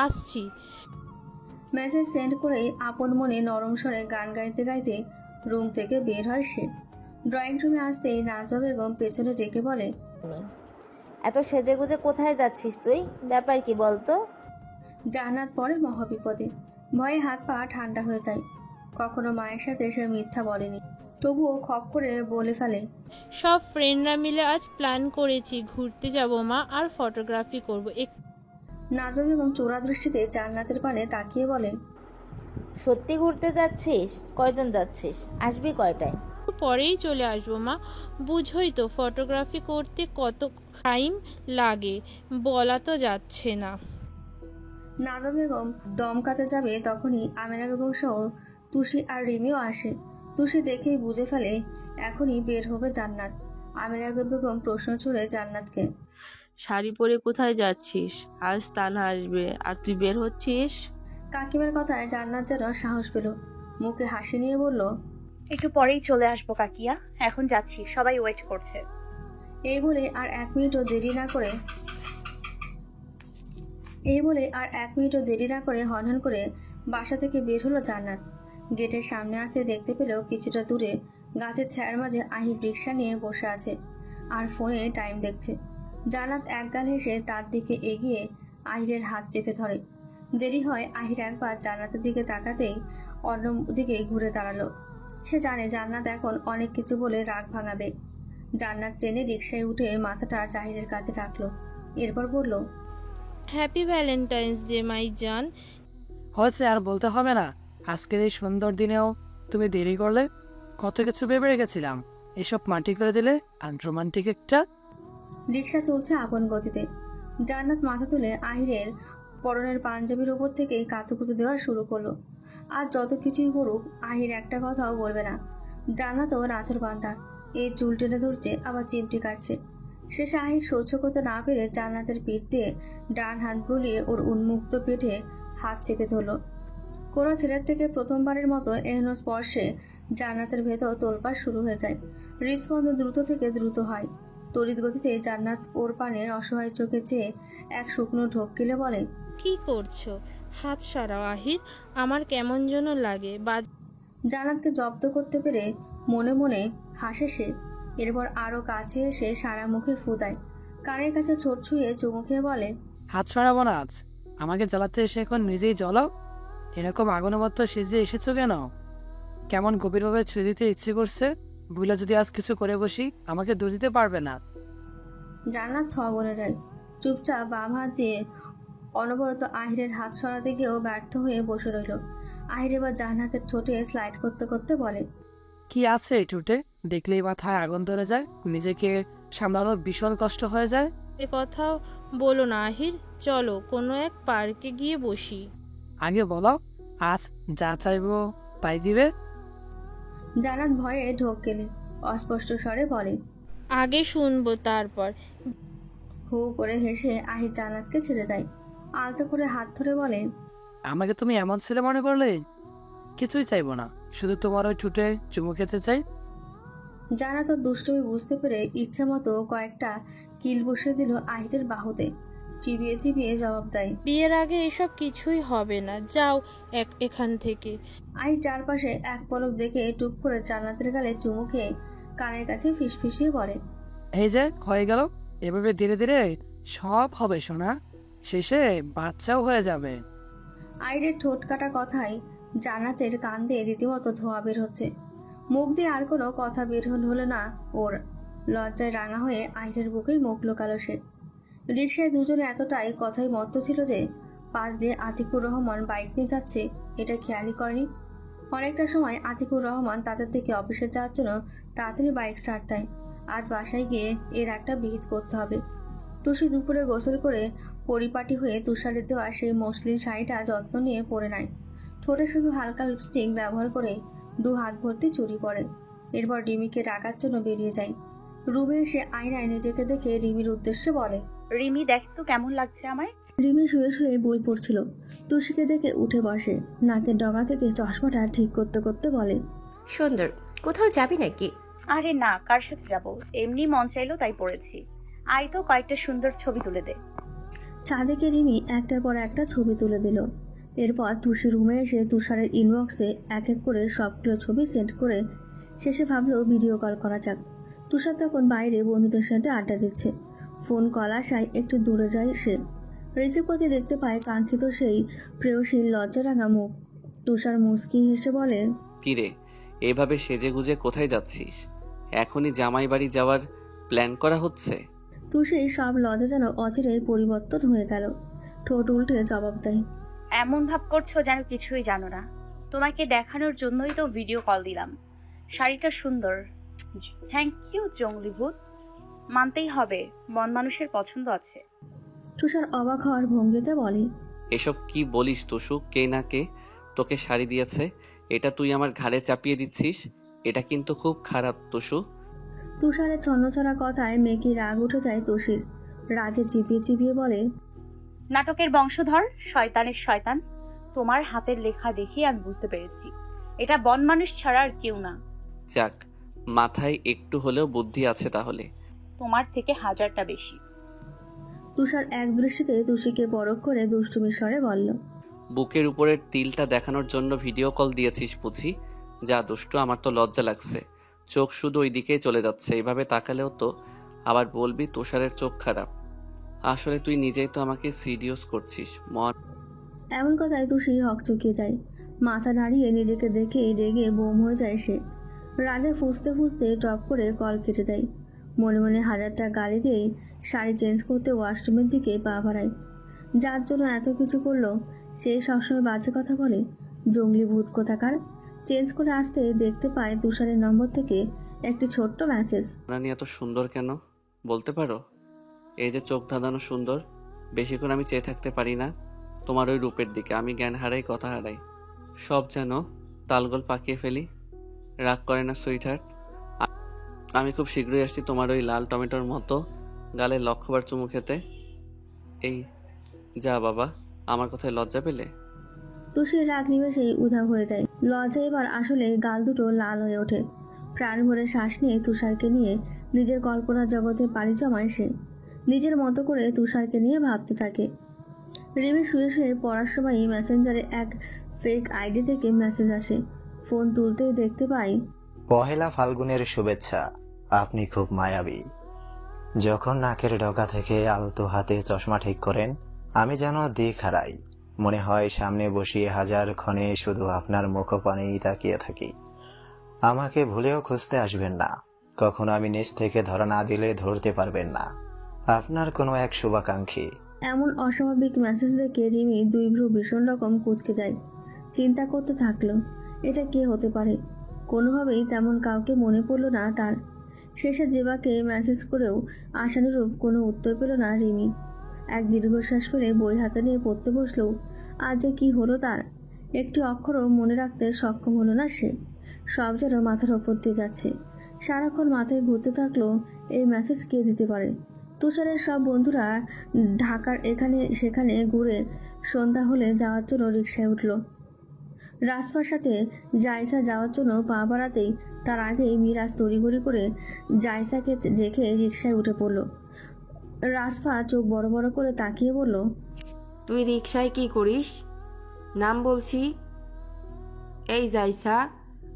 আসছি। মেসেজ সেন্ড করেই আপন মনে নরম স্বরে গান গাইতে গাইতে রুম থেকে বের হয় সে। ড্রয়িং রুমে আসতেই নাজমা বেগম পেছনে ডেকে বলে, এত সেজেগুজে কোথায় যাচ্ছিস তুই? ব্যাপার কি বলতো? জান্নাত পড়ে মহাবিপদে। ভয়ে হাত পা ঠান্ডা হয়ে যায়। কখনো মায়ের সাথে সে মিথ্যা বলেনি, তবুও খপ করে বলে ফেলে, সব ফ্রেন্ডরা মিলে আজ প্ল্যান করেছি ঘুরতে যাব মা, আর ফটোগ্রাফি করব। নাজমা বেগম চোরা দৃষ্টিতে জান্নাতের পানে তাকিয়ে বলে, সত্যি ঘুরতে যাচ্ছিস? কয়জন যাচ্ছিস? আসবি কয়টায়? পরেই চলে আসবো মা, বুঝোই তো ফটোগ্রাফি করতে কত টাইম লাগে, বলা তো যাচ্ছে না। নাজমা বেগম দমকাতে যাবে তখনই আমেনা বেগম সহ তুষি আর রিমিও আসে। তুষি দেখেই বুঝে ফেলে এখনই বের হবে জান্নাত। আমেনা বেগম প্রশ্ন ছুড়ে জান্নাতকে, শাড়ি পরে কোথায় যাচ্ছিস? আজ তানা আসবে আর তুই বের হচ্ছিস? কাকিমার কথায় জান্নাত যেন সাহস পেল, মুখে হাসি নিয়ে বলল, একটু পরেই চলে আসবো কাকিয়া, এখন যাচ্ছি, সবাই ওয়েট করছে। এই বলে আর এক মিনিটও দেরি না করে হনহন করে বাসা থেকে বের হলো জান্নাত। গেটের সামনে আসে দেখতে পেল কিছুটা দূরে গাছের ছায়ার মাঝে আহির রিক্সা নিয়ে বসে আছে আর ফোনে টাইম দেখছে। জান্নাত একগাল হেসে তার দিকে এগিয়ে আহিরের হাত চেপে ধরে। দেরি হয় আহির একবার জান্নাতের দিকে তাকাতেই অন্যদিকে ঘুরে দাঁড়ালো। সে জানে জান্নাত এখন অনেক কিছু বলে রাগ ভাঙাবে। জান্নাত ট্রেনে রিক্সায় উঠে মাথাটা জাহিরের কাছে রাখলো, এরপর বলল, হ্যাপি ভ্যালেন্টাইন্স ডে মাই জান। হয়েছে, আর বলতে হবে না। আজকের এই সুন্দর দিনেও তুমি দেরি করলে। কত কিছু ভেবে রেখেছিলাম, এসব মাটি করে দিলে। আনরোমান্টিক একটা। রিক্সা চলছে আপন গতিতে। জান্নাত মাথা তুলে আহিরের পরনের পাঞ্জাবির উপর থেকে কাতুকুতু দেওয়া শুরু করলো। আর যত কিছুই করুক আহির একটা কথাও বলবে না। জান্নাতও নাচর বান্ধা, এই চুল টেনে ধরছে আবার চিমটি কাটছে। শেষে আহির সহ্য করতে না পেরে জান্নাতের পিঠ দিয়ে ডান হাত গলিয়ে ওর উন্মুক্ত পেটে হাত চেপে ধরল। কোনো ছেলের থেকে প্রথমবারের মতো এহেন স্পর্শে জান্নাতের ভেতর তোলপাড় শুরু হয়ে যায়। হৃদস্পন্দন দ্রুত থেকে দ্রুত হয়। তড়িৎ গতিতে জান্নাত ওর পানে অসহায় চোখে চেয়ে এক শুকনো ঢোক গিলে বলে, কি করছো? হাত সরাও আহির, আমার কেমন যেন লাগে। জান্নাতকে জব্দ করতে পেরে মনে মনে হাসে সে। এরপর আরো কাছে এসে সারা মুখে ফু দেয়, কানের কাছে ছোট ছুঁয়ে চুমু খেয়ে বলে, হাত সরাবো না আজ। আমাকে জ্বালাতে এসে এখন নিজেই জ্বলাও। এরকম আগুনের মতো সেজে এসেছো কেন? কেমন গভীরভাবে ছেড়ে দিতে ইচ্ছে করছে? ভুলে যদি আজ কিছু করে বসি, আমাকে দোষ দিতে পারবে না। জান্নাত থ বলে যায়। চুপচাপ বাম হাত দিয়ে অনবরত আহিরের হাত সরাতে গিয়েও ব্যর্থ হয়ে বসে রইল। আহির এবার জান্নাতের ঠোঁটে স্লাইড করতে করতে বলে, কি আছে এই ঠোঁটে? দেখলেই মাথায় আগুন ধরে যায়, নিজেকে সামলানো ভীষণ কষ্ট হয়ে যায়। এ কথা বলো না আহির, চলো কোনো এক পার্কে গিয়ে বসি। আগে বলো, আজ যা চাইবো তাই দিবে? জান্নাত ভয়ে ঢোক গেলে অস্পষ্ট স্বরে বলে, আগে শুনবো তারপর। হু করে হেসে আহির জান্নাতকে ছেড়ে দেয়। আলতো করে হাত ধরে বলে, আমাকে তুমি এমন ছেলে মনে করলে? কিছুই চাইবো না, শুধু তোমার ওই ঠোঁটে চুমু খেতে চাই। জান্নাত দুষ্টুমি বুঝতে পেরে ইচ্ছে মতো কয়েকটা কিল বসে দিল আহিরের বাহুতে। চিবিয়ে চিবিয়ে জবাব দেয়, বিয়ের আগে এসব কিছুই হবে না, যাও এখান থেকে। আহির চারপাশে এক পলক দেখে টুক করে জান্নাতের গালে চুমু খেয়ে কানের কাছে ফিসফিসিয়ে বলে, এই যে হয়ে গেল। এভাবে ধীরে ধীরে সব হবে সোনা, শেষে বাচ্চাও হয়ে যাবে। আহিরের ঠোঁট কাটা কথায় জান্নাতের কান দিয়ে রীতিমতো ধোঁয়া বের হচ্ছে। মুখ দিয়ে আর কোনো কথা বের হলো না ওর। লজ্জায় রাঙা হয়ে আহিরের বুকেই মুখ লোকালো সে। রিকশায় দুজনে এতটাই কথাই মত্ত ছিল যে পাশ দিয়ে আতিকুর রহমান বাইক নিয়ে যাচ্ছে এটা খেয়ালই করেনি। অনেকটা সময় আতিকুর রহমান তাদের থেকে অফিসে যাওয়ার জন্য তাড়াতাড়ি বাইক স্টার্ট দেয়। আজ বাসায় গিয়ে এর একটা বিহিত করতে হবে। তুষি দুপুরে গোসল করে পরিপাটি হয়ে তুষারের দেওয়া সেই মসলিন শাড়িটা যত্ন নিয়ে পরে নেয়। ঠোঁটে শুধু হালকা লিপস্টিক ব্যবহার করে 2 হাত ভর্তি চুড়ি পরে। এরপর রিমিকে ডাকার জন্য বেরিয়ে যায়। রুমে এসে আয়নায় নিজেকে দেখে রিমির উদ্দেশ্যে বলে, রিমি দেখ তো কেমন লাগছে আমায়। রিমি শুয়ে শুয়ে বই পড়ছিল। তুষিকে দেখে উঠে বসে, নাকের ডগা থেকে চশমাটা ঠিক করতে করতে বলে, সুন্দর, কোথাও যাবি নাকি? আরে না, কার সাথে যাব, এমনি মন চাইলো তাই পড়েছি। আই তো কয়েকটা সুন্দর ছবি তুলে দে। ছাদেকে রিমি একটার পর একটা ছবি তুলে দিল। এরপর তুষি রুমে এসে তুষারের ইনবক্সে এক এক করে সবগুলো ছবি সেন্ড করে শেষে ভাবলো ভিডিও কল করা যাক। তুষার তখন বাইরে বন্ধুদের সাথে আড্ডা দিচ্ছে। ফোন কল আসায় একটু দূরে যায় সে। রিসিভ করতে দেখতে পায় কাঙ্ক্ষিত সেই প্রেয়সীর লজ্জারাঙা মুখ। তুষার মুচকি হেসে বলে, কিরে, এভাবে সেজে গুজে কোথায় যাচ্ছিস? এখনই জামাই বাড়ি যাওয়ার প্ল্যান করা হচ্ছে? তুষির সব লজ্জা যেন অচিরেই পরিবর্তন হয়ে গেল। ঠোঁট উল্টে জবাব দেয়, এমন ভাব করছো যেন কিছুই জানো না। তোমাকে দেখানোর জন্যই তো ভিডিও কল দিলাম। শাড়িটা সুন্দর। থ্যাংক ইউ জঙ্গলি ভূত। মানতেই হবে, মন মানুষের পছন্দ আছে। তুষার অবাক হওয়ার ভঙ্গিতে বলে, এসব কি বলিস তুষু? কে না কে তোকে শাড়ি দিয়েছে? এটা তুই আমার ঘাড়ে চাপিয়ে দিচ্ছিস। এটা কিন্তু খুব খারাপ তুষু। তুষারের ছন্নছাড়া কথায় মেকি রাগ উঠে যায় তুষির। রাগে চিপিয়ে চিপিয়ে বলে, নাটকের বংশধর, শয়তানের শয়তান। তোমার হাতের লেখা দেখে আমি বুঝতে পেরেছি এটা বন মানুষ ছাড়া আর কেউ না। যাক, মাথায় একটু হলেও বুদ্ধি আছে তাহলে। তোমার থেকে হাজারটা বেশি। তুষার এক দৃষ্টিতে তুষিকে পরখ করে দুষ্টুমির স্বরে বলল, বুকের উপরের তিলটা দেখানোর জন্য ভিডিও কল দিয়েছিস বুঝি? যা দুষ্টু, আমার তো লজ্জা লাগছে। চোখ শুধু ওই দিকেই চলে যাচ্ছে। এইভাবে তাকালেও তো আবার বলবি তুষারের চোখ খারাপ। আসলে তুই নিজেই তো আমাকে সিরিয়াস করছিস। এমন কথায় তুষি হকচকিয়ে যায়। মাথা নাড়িয়ে নিজেকে দেখে রেগে বোম হয়ে যায় সে। রাগে ফুঁসতে ফুঁসতে টপ করে কল কেটে দেয়। মনে মনে হাজারটা গালি দিয়েই শাড়ি চেঞ্জ করতে ওয়াশরুমের দিকে পা বাড়ায়। যার জন্য এত কিছু করলো সে সবসময় বাজে কথা বলে। জঙ্গলি ভূত কোথাকার। চেঞ্জ করে আসতে দেখতে পায় তুষারের নম্বর থেকে একটি ছোট্ট মেসেজ। রানী এত সুন্দর কেন বলতে পারো? এই যে চোখ ধাঁধানো সুন্দর, বেশিক্ষণ আমি চেয়ে থাকতে পারি না তোমার ওই রূপের দিকে। আমি জ্ঞান হারাই, কথা হারাই, সব যেন তালগোল পাকিয়ে ফেলি। রাগ করে না সুইটহার্ট? আমি খুব শীঘ্রই আসছি তোমার ওই লাল টমেটোর মতো গালে লক্ষবার চুমু খেতে। এই যা বাবা, আমার কথায় লজ্জা পেলে? তুষির রাগ নিমেষেই উধাও হয়ে যায়। লজ্জা এবার আসলে গাল দুটো লাল হয়ে ওঠে। প্রাণ ভরে শ্বাস নিয়ে তুষারকে নিয়ে নিজের কল্পনার জগতে পাড়ি জমায় সে। নিজের মতো করে তুষারকে নিয়ে ভাবতে থাকে। রিমি শুয়ে শুয়ে পড়ার সময় মেসেঞ্জারে এক ফেক আইডি থেকে মেসেজ আসে। ফোন তুলতেই দেখতে পাই, পহেলা ফাল্গুনের শুভেচ্ছা, আপনি খুব মায়াবী। যখন নাকের ডগা থেকে আলতো হাতে চশমা ঠিক করেন, আমি যেন দিক হারাই। মনে হয় সামনে বসিয়ে হাজার ক্ষণে শুধু আপনার মুখপানেই তাকিয়ে থাকি। আমাকে ভুলেও খুঁজতে আসবেন না। কখনো আমি নিচ থেকে ধরা না দিলে ধরতে পারবেন না। আপনার কোনো এক শুভাকাঙ্ক্ষী। এমন অস্বাভাবিক মেসেজ দেখে রিমি দুই ভ্রু ভীষণ রকম কুঁচকে যায়। চিন্তা করতে থাকলো, এটা কে হতে পারে। কোনোভাবেই তেমন কাউকে মনে পড়ল না তার। শেষে জেবাকে মেসেজ করেও আশানুরূপ কোনো উত্তর পেল না রিমি। এক দীর্ঘশ্বাস ফেলে বই হাতে নিয়ে পড়তে বসলেও আজ যে কি হলো তার। একটি অক্ষরও মনে রাখতে সক্ষম হলো না সে। সব যেন মাথার ওপর দিয়ে যাচ্ছে। সারাক্ষণ মাথায় ঘুরতে থাকলো এই মেসেজ কে দিতে পারে। তুষারের সব বন্ধুরা ঢাকার এখানে সেখানে ঘুরে সন্ধ্যা হলে যাওয়ার জন্য রিকশায় উঠল। রাজপ্রাসাদে জায়সা যাওয়ার জন্য পা বাড়াতেই তার আগেই মিরাজ তড়িঘড়ি করে জায়সাকে রেখে রিকশায় উঠে পড়ল। রাজপা চোখ বড় বড় করে তাকিয়ে বলল, তুই রিকশায় কি করিস? নাম বলছি। এই জায়সা,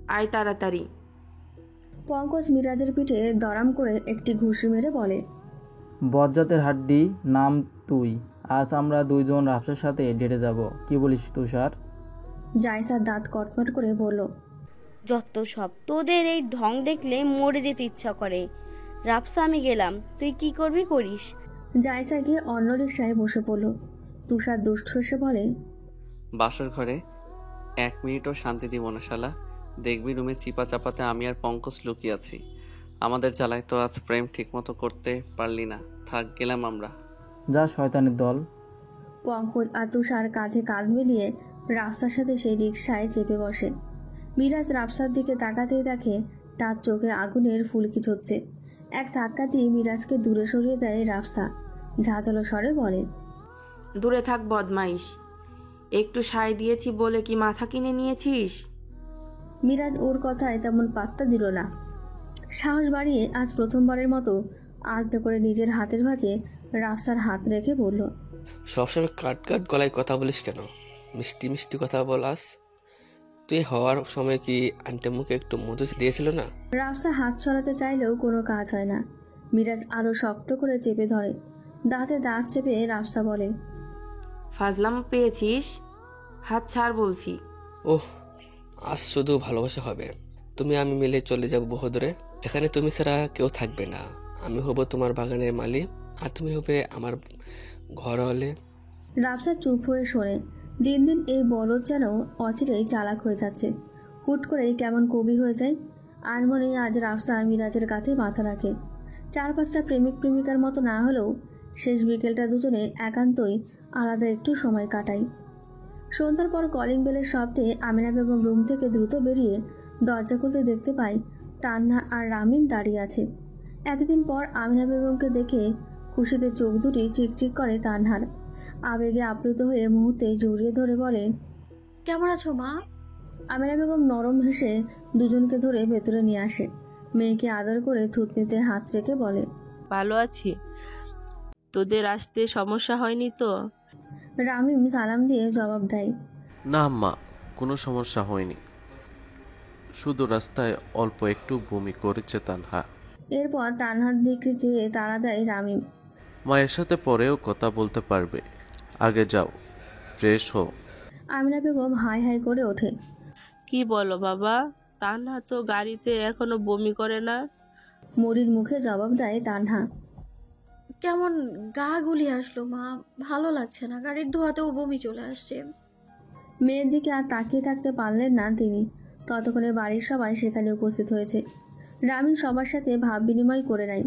আয় তাড়াতাড়ি। পঙ্কজ মিরাজের পিঠে দরাম করে একটি ঘুষি মেরে বলে, বজ্জাতের হাড্ডি, নাম তুই। আজ আমরা দুইজন রাফসার সাথে ডেটে যাব, কি বলিস তুষার? জায়সার দাঁত কটমট করে বলল, যত সব, তোদের এই ঢং দেখলে মরে যেতে ইচ্ছা করে। রাফসা আমি গেলাম, তুই কি করবি করিস। জায়সা গিয়ে অন্য রিকশায় বসে পড়ল। তুষার দুষ্ট এসে বলে, বাসর ঘরে 1 মিনিটও শান্তি দিব না শালা। দেখবি রুমে চিপা চাপাতে আমি আর পঙ্কজ লুকিয়ে আছি। আমাদের জ্বালায় তো আজ প্রেম ঠিকমতো করতে পারলি না। থাক, গেলাম আমরা। যা শয়তানের দল। পঙ্কজ আর তুষার কাঁধে কাঁধ মিলিয়ে রাফসার সাথে সেই রিকশায় চেপে বসে। মিরাজ রাফসার দিকে তাকাতেই দেখে তার চোখে আগুনের ফুলকি ঝরছে। এক ধাক্কা দিয়ে মিরাজকে দূরে সরিয়ে দেয় রাফসা। ঝাঁঝালো স্বরে বলে, দূরে থাক বদমাইশ। একটু সায় দিয়েছি বলে কি মাথা কিনে নিয়েছিস? মিরাজ ওর কথায় তেমন পাত্তা দিল না। সাহস বাড়িয়ে আজ প্রথমবারের মতো আলতো করে নিজের হাতের ভাঁজে রাফসার হাত রেখে বলল, সবসময় কাট কাট গলায় কথা বলিস কেন? মিষ্টি মিষ্টি কথা বলাস। তুই হওয়ার সময় কি আন্টি মুখে একটু মধু দিয়েছিল না? রাফসা হাত সরাতে চাইলেও কোনো কাজ হয় না। মিরাজ আরো শক্ত করে চেপে ধরে। দাঁতে দাঁত চেপে রাফসা বলে, ফাজলাম পেয়েছিস, হাত ছাড় বলছি। ওহ, আজ শুধু ভালোবাসা হবে। তুমি আমি মিলে চলে যাব বহুদূরে, যেখানে তুমি ছাড়া কেউ থাকবে না। আমি হব তোমার বাগানের মালিক আর তুমি হবে আমার ঘর হলে। রাফসা চুপ হয়ে শোনে। দিন দিন এই বলদ যেন অচিরেই চালাক হয়ে যাচ্ছে। হুট করেই কেমন কবি হয়ে যায়। আর মনে আজ রাফসা মিরাজের কাঁধে মাথা রাখে। 4-5টা প্রেমিক প্রেমিকার মতো না হলেও শেষ বিকেলটা দুজনে একান্তই আলাদা একটু সময় কাটায়। সন্ধ্যার পর কলিং বেলের শব্দে আমিনা বেগম রুম থেকে দ্রুত বেরিয়ে দরজা খুলতে দেখতে পায় তান্না আর রামিম দাঁড়িয়ে আছে। এতদিন পর আমিনা বেগমকে দেখে খুশিতে চোখ দুটি চিকচিক করে তান্নার। আবেগে আপ্লুত হয়ে মুহূর্তে জড়িয়ে ধরে বলে, কেমন আছো মা? আমিনা বেগম নরম হেসে দুজনকে ধরে ভেতরে নিয়ে আসে। মেয়েকে আদর করে থুতনিতে হাত রেখে বলে, ভালো আছি, তোদের আসতে সমস্যা হয়নি তো? রামিম সালাম দিয়ে জবাব দেয়, না আম্মা, কোনো সমস্যা হয়নি, শুধু রাস্তায় অল্প একটু বমি করেছে তানহা। এরপর তানহার দিকে চেয়ে তাড়া দেয় রামিম। মায়ের সাথে পরেও কথা বলতে পারবে, আগে যাও, ফ্রেশ হও। আমিনা বেগম হাই হাই করে ওঠে। কি বলো বাবা, তানহা তো গাড়িতে এখনো বমি করে না? মরির মুখে জবাব দেয় তানহা। কেমন গা গুলি আসলো মা, ভালো লাগছে না, গাড়ির ধোয়াতেও বমি চলে আসছে। মেয়ের দিকে আর তাকিয়ে থাকতে পারলেন না তিনি। ততক্ষণে বাড়ির সবাই সেখানে উপস্থিত হয়েছে। রামিম সবার সাথে ভাব বিনিময় করে নেয়।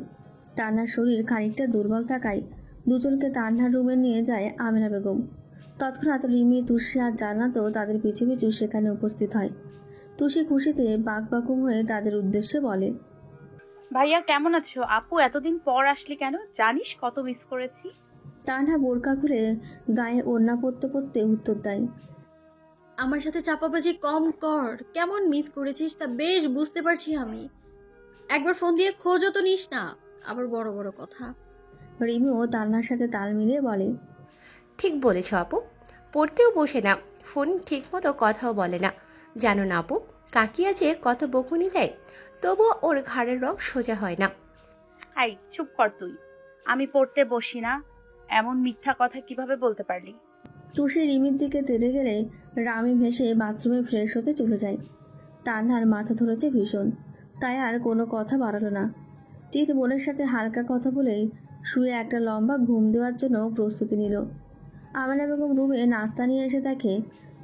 তান্নার শরীর খানিকটা দুর্বল থাকায় দুজনকে তান্নার রুমে নিয়ে যায় আমিনা বেগম। তৎক্ষণাৎ রিমি, তুষি আর জান্নাতও তাদের পিছু পিছু সেখানে উপস্থিত হয়। তুষি খুশিতে বাকবাকুম হয়ে তাদের উদ্দেশ্যে বলে, ভাইয়া কেমন আছো? আপু এতদিন পর আসলি কেন? জানিস কত মিস করেছি। তান্না বোরকা খুলে গায়ে ওড়না পরতে পরতে উত্তর দেয়, আমার সাথে চাপাবাজি কম কর, কেমন মিস করেছিস তা বেশ বুঝতে পারছি আমি। একবার ফোন দিয়ে খোঁজও তো নিস না, আবার বড় বড় কথা। রিমিও তান্নার সাথে তাল মিলিয়ে বলে, ঠিক বলেছ আপু, পড়তেও বসে না, ফোন ঠিক মতো কথাও বলে না। জানো না আপু, কাকিয়া যে কত বকুনি দেয়, তবুও ওর ঘাড়ের রং সোজা হয় না। আই চুপ কর তুই, আমি পড়তে বসি না এমন মিথ্যা কথা কিভাবে বলতে পারলি? তুষি রিমির দিকে তেড়ে গেলে রামিম হেসে বাথরুমে ফ্রেশ হতে চলে যায়। তান্নার মাথা ধরেছে ভীষণ, তাই আর কোনো কথা বাড়ালো না। তীর বোনের সাথে হালকা কথা বলেই শুয়ে একটা লম্বা ঘুম দেওয়ার জন্য প্রস্তুতি নিল। আমিনা বেগম রুমে নাস্তা নিয়ে এসে দেখে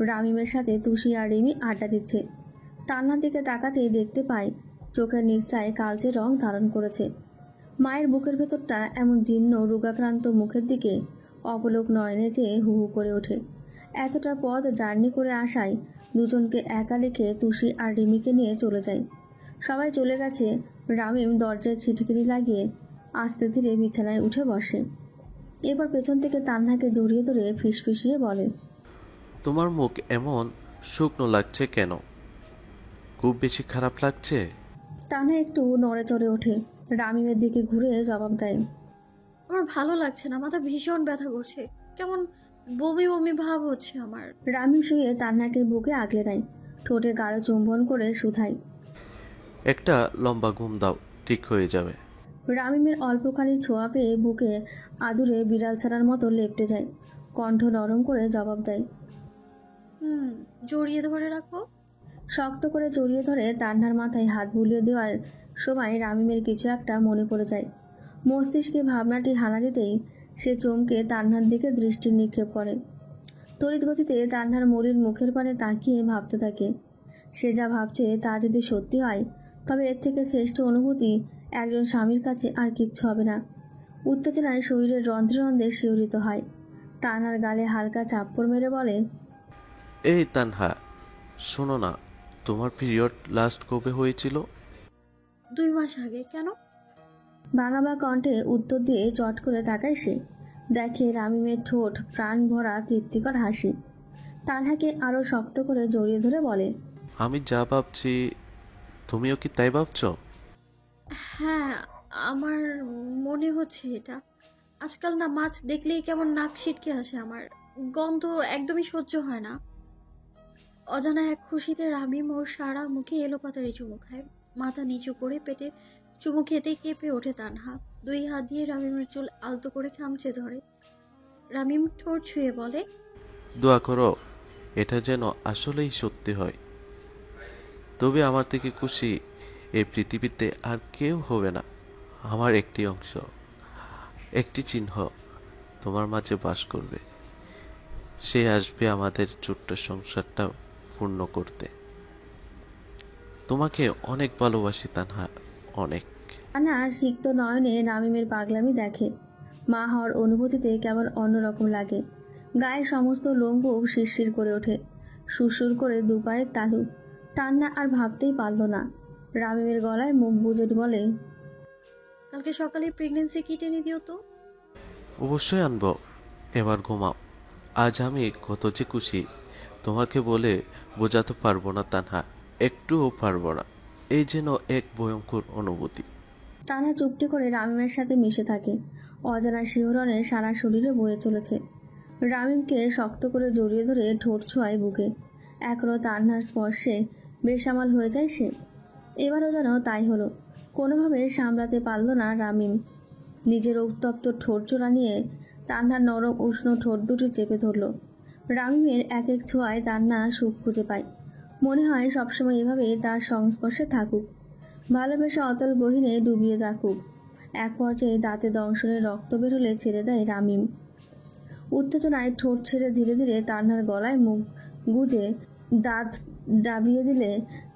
রামিমের সাথে তুষি আর রিমি আড্ডা দিচ্ছে। তান্নার দিকে তাকাতেই দেখতে পায় চোখের নিচটায় কালচে রং ধারণ করেছে। মায়ের বুকের ভেতরটা এমন জীর্ণ রোগাক্রান্ত মুখের দিকে অপলোক নয়নে চেয়ে হু হু করে ওঠে। এতটা পথ জার্নি করে আসায় দুজনকে একা রেখে তুষি আর রিমিকে নিয়ে চলে যায়। সবাই চলে গেছে। রামিম দরজায় ছিটকিনি লাগিয়ে আস্তে ধীরে বিছানায় উঠে বসে। এরপর পেছন থেকে তান্নাকে জড়িয়ে ধরে ফিসফিসিয়ে বলে, তোমার মুখ এমন শুকনো লাগছে কেন? খুব বেশি খারাপ লাগছে? তান্না একটু নড়ে চড়ে ওঠে। রামিমের দিকে ঘুরে জবাব দেয়, আমার ভালো লাগছে না, মাথা ভীষণ ব্যথা করছে, কেমন বমি বমি ভাব হচ্ছে আমার। রামিম শুয়ে তান্নাকে বুকে আগলে নেয়, ঠোঁটে গাঢ় চুম্বন করে শুধায়, একটা লম্বা ঘুম দাও, ঠিক হয়ে যাবে। রামিমের অল্পখানি ছোঁয়া পেয়ে বুকে আদুরে বিড়াল ছাড়ার মতো লেপটে যায়। কণ্ঠ নরম করে জবাব দেয়, জড়িয়ে ধরে রাখো। শক্ত করে জড়িয়ে ধরে তান্নার মাথায় হাত বুলিয়ে দেওয়ার সময় রামিমের কিছু একটা মনে পড়ে যায়। মস্তিষ্কে ভাবনাটি হানা দিতেই সে চমকে তান্নার দিকে দৃষ্টি নিক্ষেপ করে। তড়িৎ গতিতে তান্নার মলিন মুখের পানে তাকিয়ে ভাবতে থাকে। সে যা ভাবছে তা যদি সত্যি হয় তবে এর থেকে শ্রেষ্ঠ অনুভূতি একজন স্বামীর কাছে আর কিচ্ছু হবে না। উত্তেজনায় শরীরের রন্ধ্রে রন্ধ্রে শিহরিত হয়। তান্নার গালে হালকা চাপ্পড় মেরে বলে, এই তানহা, শোনো না, তোমার পিরিয়ড লাস্ট কবে হয়েছিল? 2 মাস আগে। কেন? ভাঙাবা কণ্ঠে উত্তর দিয়ে চট করে তাকায় সে। দেখে রামিমের ঠোঁট প্রাণ ভরা তৃপ্তিকর হাসি। তানহাকে আরো শক্ত করে জড়িয়ে ধরে বলে, আমি যা ভাবছি তুমিও কি তাই ভাবছো? হ্যাঁ, আমার মনে হচ্ছে এটা। আজকাল না মাছ দেখলেই কেমন নাক ছিটকে আসে আমার। গন্ধ একদমই সহ্য হয় না। অজানা এক খুশিতে রামিম ওর সারা মুখে এলোপাতাড়ি চুমু খায়। মাথা নিচু করে পেটে চুমু খেতেই কেঁপে ওঠে তানহা। 2 হাত দিয়ে রামিমের চুল আলতো করে খামচে ধরে। রামিম ঠোঁট ছুঁয়ে বলে, দোয়া করো এটা যেন আসলেই সত্যি হয়। তবে আমার থেকে খুশি এই পৃথিবীতে আর কেউ হবে না। আমার একটি অংশ, একটি চিহ্ন তোমার মাঝে বাস করবে। সে আসবে আমাদের ছোট্ট সংসারটা পূর্ণ করতে। তোমাকে অনেক ভালোবাসি তানহা, অনেক। তান্না সিক্ত নয়নে রামিমের পাগলামি দেখে। মা হওয়ার অনুভূতিতে কেমন অন্যরকম লাগে। গায়ের সমস্ত লোমকূপ শিরশির করে ওঠে। সুরসুর করে দুপায়ের তালু। তান্না আর ভাবতেই পারল না। রামিমের গলায় মুখ গুজে বলে, কালকে সকালে প্রেগন্যান্সি কিট এনে দিও তো। অবশ্যই আনবো। এবার ঘুমাও। আজ আমি কত যে খুশি তোমাকে বলে বোঝাতে পারবো না তানহা, একটুও পারবো না। এই যেন এক ভয়ঙ্কর অনুভূতি। তান্না চুপটি করে রামিমের সাথে মিশে থাকে। অজানা শিহরণে সারা শরীরে বয়ে চলেছে। রামিমকে শক্ত করে জড়িয়ে ধরে ঠোঁট ছোঁয়ায় বুকে। এখনও তান্নার স্পর্শে বেসামাল হয়ে যায় সে। এবারও যেন তাই হলো। কোনোভাবে সামলাতে পারল না রামিম। নিজের উত্তপ্ত ঠোঁট জোড়া নিয়ে তান্নার নরম উষ্ণ ঠোঁট দুটি চেপে ধরল। রামিমের এক এক ছোঁয়ায় তান্না সুখ খুঁজে পায়। মনে হয় সবসময় এভাবে তার সংস্পর্শে থাকুক, ভালোবেসে অতল গহীনে ডুবিয়ে রাখুক। এক পর্যায়ে দাঁতে দংশনের রক্ত বেরোলে ছেড়ে দেয় রামিম। উত্তেজনায় ঠোঁট ছেড়ে ধীরে ধীরে তান্নার গলায় মুখ গুজে দাঁত দাবিয়ে দিলে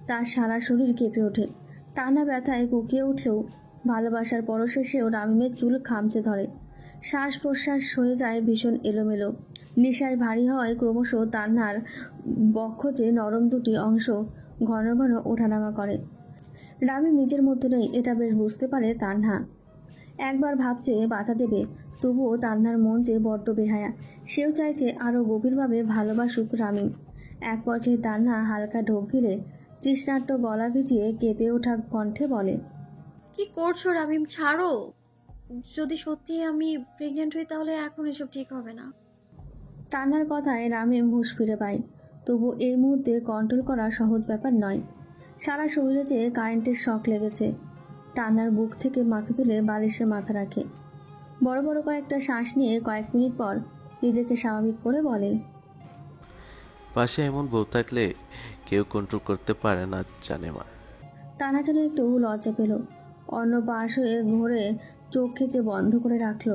তার সারা শরীর কেঁপে ওঠে। টানা ব্যথায় কুকিয়ে উঠলেও ভালোবাসার পরশে সেও রামিমের চুল খামচে ধরে। শ্বাস প্রশ্বাস হয়ে যায় ভীষণ এলোমেলো। নিঃশ্বাস ভারী হওয়ায় ক্রমশ তান্নার বক্ষজে নরম দুটি অংশ ঘন ঘন ওঠানামা করে। রামিম নিজের মধ্যে নেই, এটা বেশ বুঝতে পারে তান্হা। একবার ভাবছে বাধা দেবে, তবুও তান্নার মন যে বড্ড বেহায়া। সেও চাইছে আরও গভীরভাবে ভালোবাসুক রামিম। এক পর্যায়ে তান্না হালকা ঢোক গিলে তৃষ্ণার্ত গলা ভিজিয়ে কেঁপে ওঠা কণ্ঠে বলে, কি করছো রামিম, ছাড়ো। যদি সত্যি আমি প্রেগনেন্ট হই তাহলে এখন এসব ঠিক হবে না। তান্নার কথায় রামিম হুঁশ ফিরে পায়। তবু এই মুহূর্তে কন্ট্রোল করা সহজ ব্যাপার নয়। সারা শরীরে যে কারেন্টের শক লেগেছে। তান্নার বুক থেকে মাথা তুলে বালিশে মাথা রাখে। বড় বড় কয়েকটা শ্বাস নিয়ে কয়েক মিনিট পর নিজেকে স্বাভাবিক করে বলে, পাশে এমন বউ থাকলে কেউ কন্ট্রোল করতে পারে না জানে মা। তান্না যেন একটু লজ্জা পেল। অন্য পাশ হয়ে ঘোরে চোখ খেচে বন্ধ করে রাখল।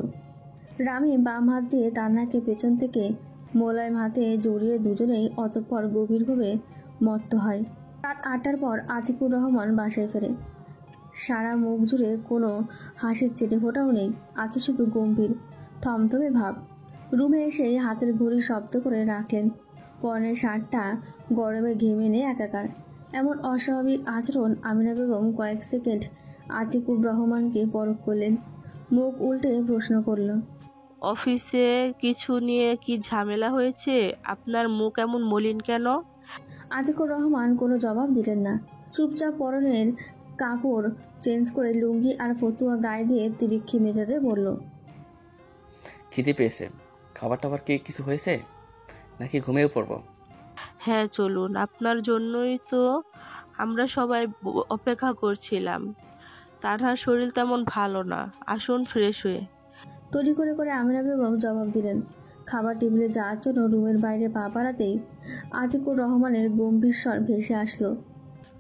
রামিম বাম হাত দিয়ে তান্নাকে পেছন থেকে মোলায়েম হাতে জড়িয়ে দুজনেই অতঃপর গভীরভাবে মত্ত হয়। রাত 8টার পর আতিকুর রহমান বাসায় ফেরে। সারা মুখ জুড়ে কোনো হাসির চেটে ফোটাও নেই, আছে শুধু গম্ভীর থমথমে ভাব। রুমে এসে হাতের ঘড়ি শব্দ করে রাখলেন। পরনের শার্টটা গরমে ঘেমে নেই একাকার। এমন অস্বাভাবিক আচরণ আমিনা বেগম কয়েক সেকেন্ড আতিকুর রহমানকে পরখ করলেন। মুখ উল্টে প্রশ্ন করল, অফিসে কিছু নিয়ে কি ঝামেলা হয়েছে? আপনার মুখ এমন মলিন কেন? আতিকুর রহমান কোনো জবাব দিলেন না। চুপচাপ পরনের কাপড় চেঞ্জ করে লুঙ্গি আর ফতুয়া গায়ে দিয়ে তিরিক্ষি মেজাজে বলল, খিদে পেয়েছে, খাবার টাবার কি কিছু হয়েছে নাকি ঘুমিয়ে পড়বো? হ্যাঁ চলুন, আপনার জন্যই তো আমরা সবাই অপেক্ষা করছিলাম। তানহার শরীর তেমন ভালো না, আসুন ফ্রেশ হয়ে। তড়ি করে করে আমিনা বেগম জবাব দিলেন। খাবার টেবিলে যাওয়ার জন্য রুমের বাইরে পা বাড়াতেই আতিকুর রহমানের গম্ভীর স্বর ভেসে আসলো,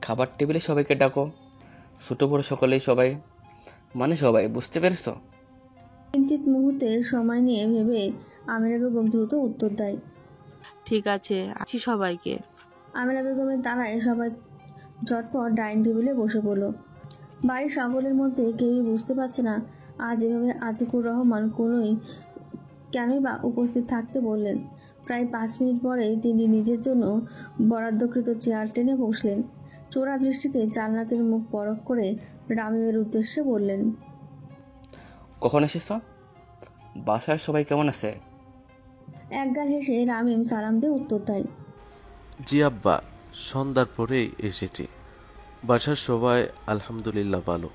খাবার টেবিলে সবাইকে ডাকো, ছোট বড় সকলেই, সবাই মানে সবাই, বুঝতে পেরেছ? কিঞ্চিত মুহূর্তের সময় নিয়ে ভেবে আমিনা বেগম দ্রুত উত্তর দেয়, ঠিক আছে, আছি সবাইকে। আমিনা বেগমের তারায় সবাই ঝটপট ডাইনিং টেবিলে বসে পড়ল। বাড়ির সকলের মধ্যে কেউই বুঝতে পারছে না আজ এভাবে আতিকুর রহমান কেনই বা উপস্থিত থাকতে বললেন। প্রায় 5 মিনিট পরেই তিনি নিজের জন্য বরাদ্দকৃত চেয়ার টেনে বসলেন। চোরা দৃষ্টিতে জান্নাতের মুখ পরখ করে রামিমের উদ্দেশ্যে বললেন, কখন এসেছ? বাসার সবাই কেমন আছে? একগাল হেসে রামিম সালাম দিয়ে উত্তর দেয়, জি আব্বা, সন্ধ্যার পরেই এসেছি। বাসার সবাই আলহামদুলিল্লাহ ভালো।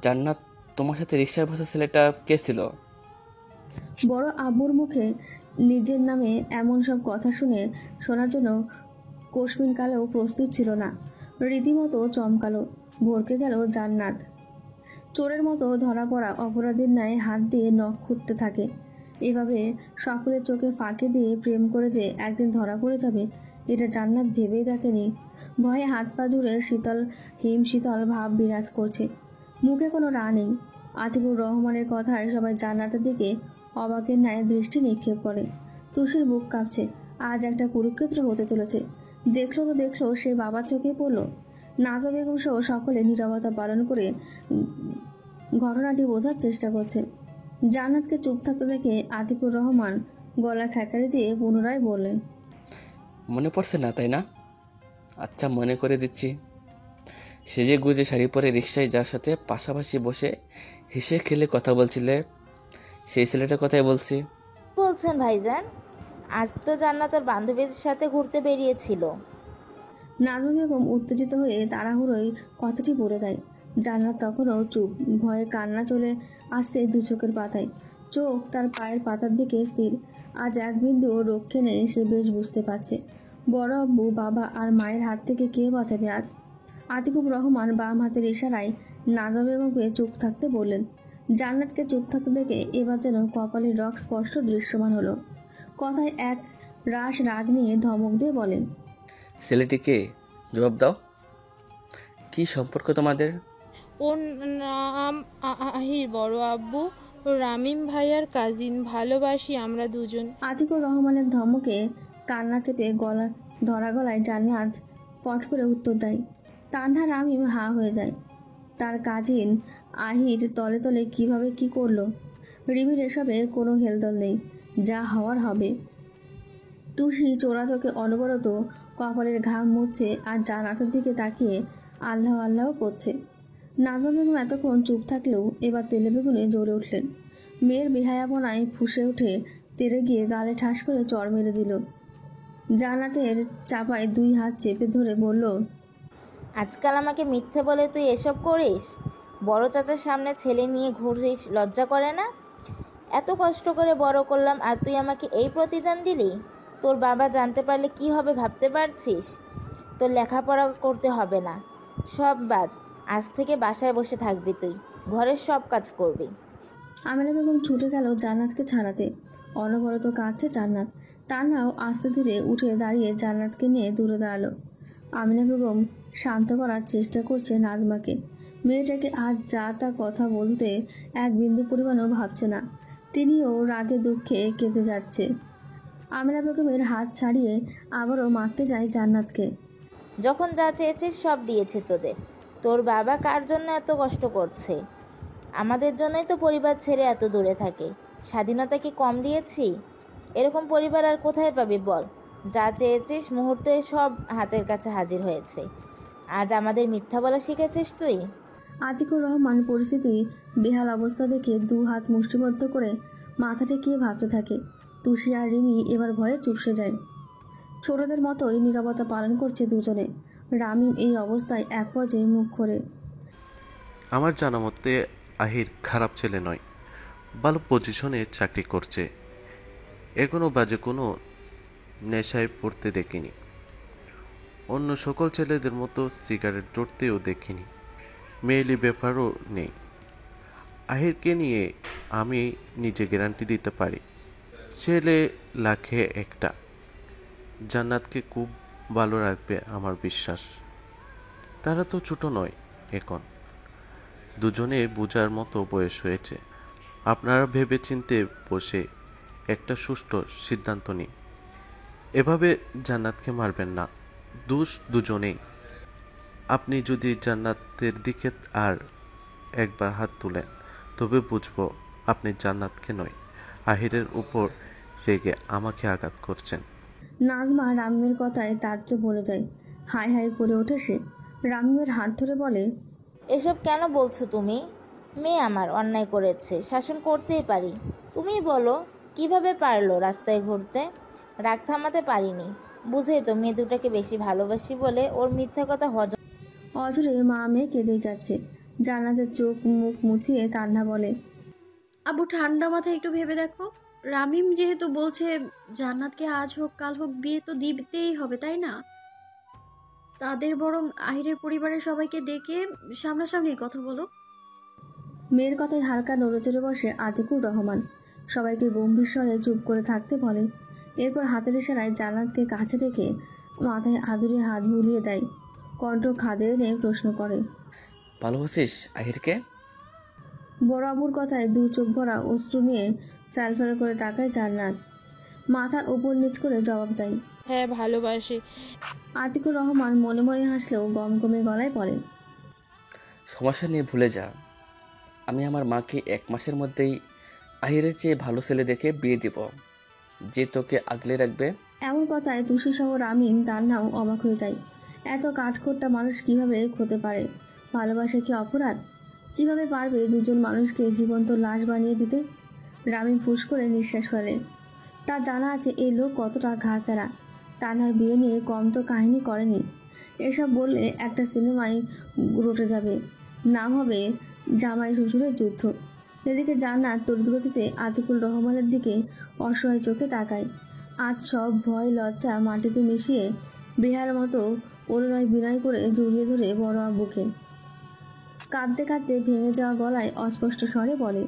জান্নাত, তোমার সাথে রিকশায় বসা ছেলেটা কে ছিল? বড় আব্বুর মুখে নিজের নামে এমন সব কথা শোনার জন্য কোশমিন কালেও প্রস্তুত ছিল না। রীতিমতো চমকালো, ভরকে গেল জান্নাত। চোরের মতো ধরা পড়া অপরাধীর ন্যায় হাত দিয়ে নখ খুঁড়তে থাকে। এভাবে সকলের চোখে ফাঁকি দিয়ে প্রেম করে যে একদিন ধরা পড়ে যাবে, এটা জান্নাত ভেবেই দেখেনি। ভয়ে হাত পা জুড়ে শীতল ভাব বিরাজ করছে, মুখে কোনো রা নেই। আতিকুর রহমানের কথায় সবাই জান্নাতের দিকে অবাকের ন্যায় দৃষ্টি নিক্ষেপ করে। তুষির বুক কাঁপছে, আজ একটা কুরুক্ষেত্র হতে চলেছে। দেখলো তো দেখলো, সে বাবার চোখে পড়ল। নাজা বেগম সহ সকলে নীরবতা পালন করে ঘটনাটি বোঝার চেষ্টা করছে। জান্নাতকে চুপ থাকতে দেখে আতিকুর রহমান গলা খ্যাকারি দিয়ে পুনরায় বললেন, মনে পড়ছে না তাই না? আচ্ছা, মনে করে দিচ্ছি। সেজে গুজে শাড়ি পরে রিক্সায় যার সাথে পাশাপাশি বসে হেসে খেলে কথা বলছিলে, সেই ছেলেটার কথাই বলছি। বলছেন ভাইজান? আজ তো জান্নাত ওর বান্ধবীদের সাথে ঘুরতে বেরিয়েছিল। নাজমা বেগম উত্তেজিত হয়ে তাড়াহুড়োয় কথাটি বলে দেয়। জান্নাত তখনও চুপ, ভয়ে কান্না চলে আসছে দু চোখের পাতায়। চোখ তার পায়ের পাতার দিকে স্থির। আজ এক বিন্দু রক্ষে নেই, সে বেশ বুঝতে পারছে। বড় আব্বু, বাবা আর মায়ের হাত থেকে কে বাঁচাবে আজ? আতিকুর রহমান বাম হাতের ইশারায় নাজমা বেগমকে চুপ থাকতে বললেন। জান্নাতকে চুপ থাকতে দেখে এবার যেন কপালের রগ স্পষ্ট দৃশ্যমান হলো। কথায় এক রাশ রাগ নিয়ে ধমক দিয়ে বলেন, ছেলেটিকে জবাব দাও, কি সম্পর্ক তোমাদের? ওর নাম আহির, বড় আব্বু রামিম ভাইয়ার কাজিন, ভালোবাসি আমরা দুজন। আতিকুর রহমানের ধমকে কান্না চেপে ধরা গলায় জান্নাত ফট করে উত্তর দেয়। তান্হা রামিম হা হয়ে যায়। তার কাজিন আহির তলে তলে কিভাবে কি করলো? রিমির এসবে কোনো হেলদোল নেই, যা হওয়ার হবে। তুষি চোরা চোখে অনবরত কপালের ঘাম মুছছে আর জান্নাতের দিকে তাকিয়ে আল্লাহ আল্লাহ করছে। নাজমা বেগম এতক্ষণ চুপ থাকলেও এবার তেলে বেগুনে জ্বলে উঠলেন। মেয়ের বেহায়াপনায় ফুঁসে উঠে তেরে গিয়ে গালে ঠাস করে চড় মেরে দিল। জান্নাতের চাপায় দুই হাত চেপে ধরে বলল, আজকাল আমাকে মিথ্যে বলে তুই এসব করিস? বড় চাচার সামনে ছেলে নিয়ে ঘুরিস, লজ্জা করে না? এত কষ্ট করে বড় করলাম আর তুই আমাকে এই প্রতিদান দিলি? তোর বাবা জানতে পারলে কি হবে ভাবতে পারছিস? তোর লেখাপড়া করতে হবে না, সব বাদ। আজ থেকে বাসায় বসে থাকবি, তুই ঘরের সব কাজ করবি। আমেনা বেগম ছুটে গেল জান্নাতকে ছাড়াতে। অনবরত কাঁদছে জান্নাত। তান্হাও আস্তে ধীরে উঠে দাঁড়িয়ে জান্নাতকে নিয়ে দূরে দাঁড়ালো। আমিনা বেগম শান্ত করার চেষ্টা করছে নাজমাকে। মেয়েটাকে আজ যা তা কথা বলতে এক বিন্দু পরিমাণও ভাবছে না। তিনিও রাগে দুঃখে কেঁদে যাচ্ছে। আমিনা বেগমের হাত ছাড়িয়ে আবারও মারতে যায় জান্নাতকে। যখন যা চেয়েছিস সব দিয়েছে তোদের। তোর বাবা কার জন্য এত কষ্ট করছে? আমাদের জন্যই তো পরিবার ছেড়ে এত দূরে থাকে। স্বাধীনতা কি কম দিয়েছি? এরকম পরিবার আর কোথায় পাবি বল? যা চেয়েছিস মুহূর্তে সব হাতের কাছে হাজির হয়েছে। আজ আমাদের মিথ্যা বলা শিখেছিস তুই? আতিকুর রহমান পরিস্থিতি বেহাল অবস্থা দেখে দু হাত মুষ্টিবদ্ধ করে মাথা টেকিয়ে ভাবতে থাকে। তুষি আর রিমি এবার ভয়ে চুপসে যায়। ছোটদের মতোই নীরবতা পালন করছে দুজনে। রামিম এই অবস্থায় এক পর্যায়ে মুখ করে, আমার জানা মতে আহির খারাপ ছেলে নয়, ভালো পজিশনে চাকরি করছে। এখনো বাজে কোনো নেশায় পড়তে দেখিনি। অন্য সকল ছেলেদের মতো সিগারেট ধরতেও দেখিনি। মেয়েলি ব্যাপারও নেই। আহিরকে নিয়ে আমি নিজে গ্যারান্টি দিতে পারি, ছেলে লাখে একটা। জান্নাতকে খুব ভালো রাখবে আমার বিশ্বাস। তারা তো ছোট নয়, এখন দুজনে বোঝার মতো বয়স হয়েছে। আপনারা ভেবে চিনতে বসে একটা সুষ্ঠু সিদ্ধান্ত নিন। এভাবে জান্নাতকে মারবেন না, দোষ দুজনেই। আপনি যদি জান্নাতের দিকে আর একবার হাত তুলেন তবে বুঝবো আপনি জান্নাতকে নয় আহিরের উপর রেগে আমাকে আঘাত করছেন। নাজমা রামিমের কথায় তাজ্জব বলে যায়। হাই হাই করে ওঠে সে। রামিমের হাত ধরে বলে, এসব কেন বলছো তুমি? মেয়ে আমার অন্যায় করেছে, শাসন করতেই পারি। তুমিই বলো কিভাবে পারলো রাস্তায় ঘুরতে? রাগ থামাতে পারিনি। বুঝেই তো মেয়ে দুটাকে বেশি ভালোবাসি বলে ওর মিথ্যা কথা হজম। অঝরে মা মেয়ে কেঁদেই যাচ্ছে। জান্নাতের চোখ মুখ মুছিয়ে কান্না বলে, আব্বু ঠান্ডা মাথায় একটু ভেবে দেখো, রামিম যেহেতু বলছে জান্নাতকে আজ হোক কাল হোক বিয়ে তো দিতেই হবে, তাই না? তাদের বরং আহিরের পরিবারের সবাইকে ডেকে সামনাসামনি কথা বলো। মেয়ের কথায় হালকা নড়েচড়ে বসে আতিকুর রহমান। সবাইকে গম্ভীর স্বরে চুপ করে থাকতে বলে। এরপর হাতের ইশারায় জান্নাতকে কাছে রেখে মাথায় আদুরে হাত বুলিয়ে দেয়। কণ্ঠ খাদে এনে প্রশ্ন করে, ভালোবাসিস আহিরকে? বড় আবুর কথায় দু চোখ ভরা অশ্রু নিয়ে ফ্যালফ্যাল করে তাকায় জান্নাত। মাথার উপর নিচ করে জবাব দেয়, হ্যাঁ ভালোবাসি। আতিকুর রহমান মনে মনে হাসলেও গমগমে গলায় বলে, সমস্যা নিয়ে ভুলে যা। আমি আমার মাকে 1 মাসের মধ্যেই আহিরের চেয়ে ভালো ছেলে দেখে বিয়ে দিব, যে তোকে আগলে রাখবে। এমন কথায় তুষি সহ রামিম তার নাও অবাক হয়ে যায়। এত কাঠখোট্টা মানুষ কিভাবে হতে পারে? ভালোবাসা কি অপরাধ? কিভাবে পারবে দুজন মানুষকে জীবন্ত লাশ বানিয়ে দিতে? রামিম ফুস করে নিঃশ্বাস ফেলে। তার জানা আছে এই লোক কতটা ঘাড়তেরা। তানহার বিয়ে নিয়ে কম তো কাহিনী করেনি। এসব বললে একটা সিনেমায় রটে যাবে, নাম হবে জামাই শ্বশুরের যুদ্ধ। এদিকে জান্নাত তড়িৎগতিতে আতিকুল রহমানের দিকে অসহায় চোখে তাকায়। আজ সব ভয় লজ্জা মাটিতে মিশিয়ে বেহার মতো অনুনয় বিনয় করে জড়িয়ে ধরে বড় আব্বুকে। কাঁদতে কাঁদতে ভেঙে যাওয়া গলায় অস্পষ্ট স্বরে বলে,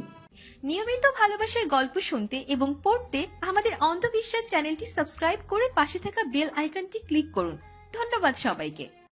নিয়মিত ভালোবাসার গল্প শুনতে এবং পড়তে আমাদের অন্ধবিশ্বাস চ্যানেলটি সাবস্ক্রাইব করে পাশে থাকা বেল আইকনটি ক্লিক করুন। ধন্যবাদ সবাইকে।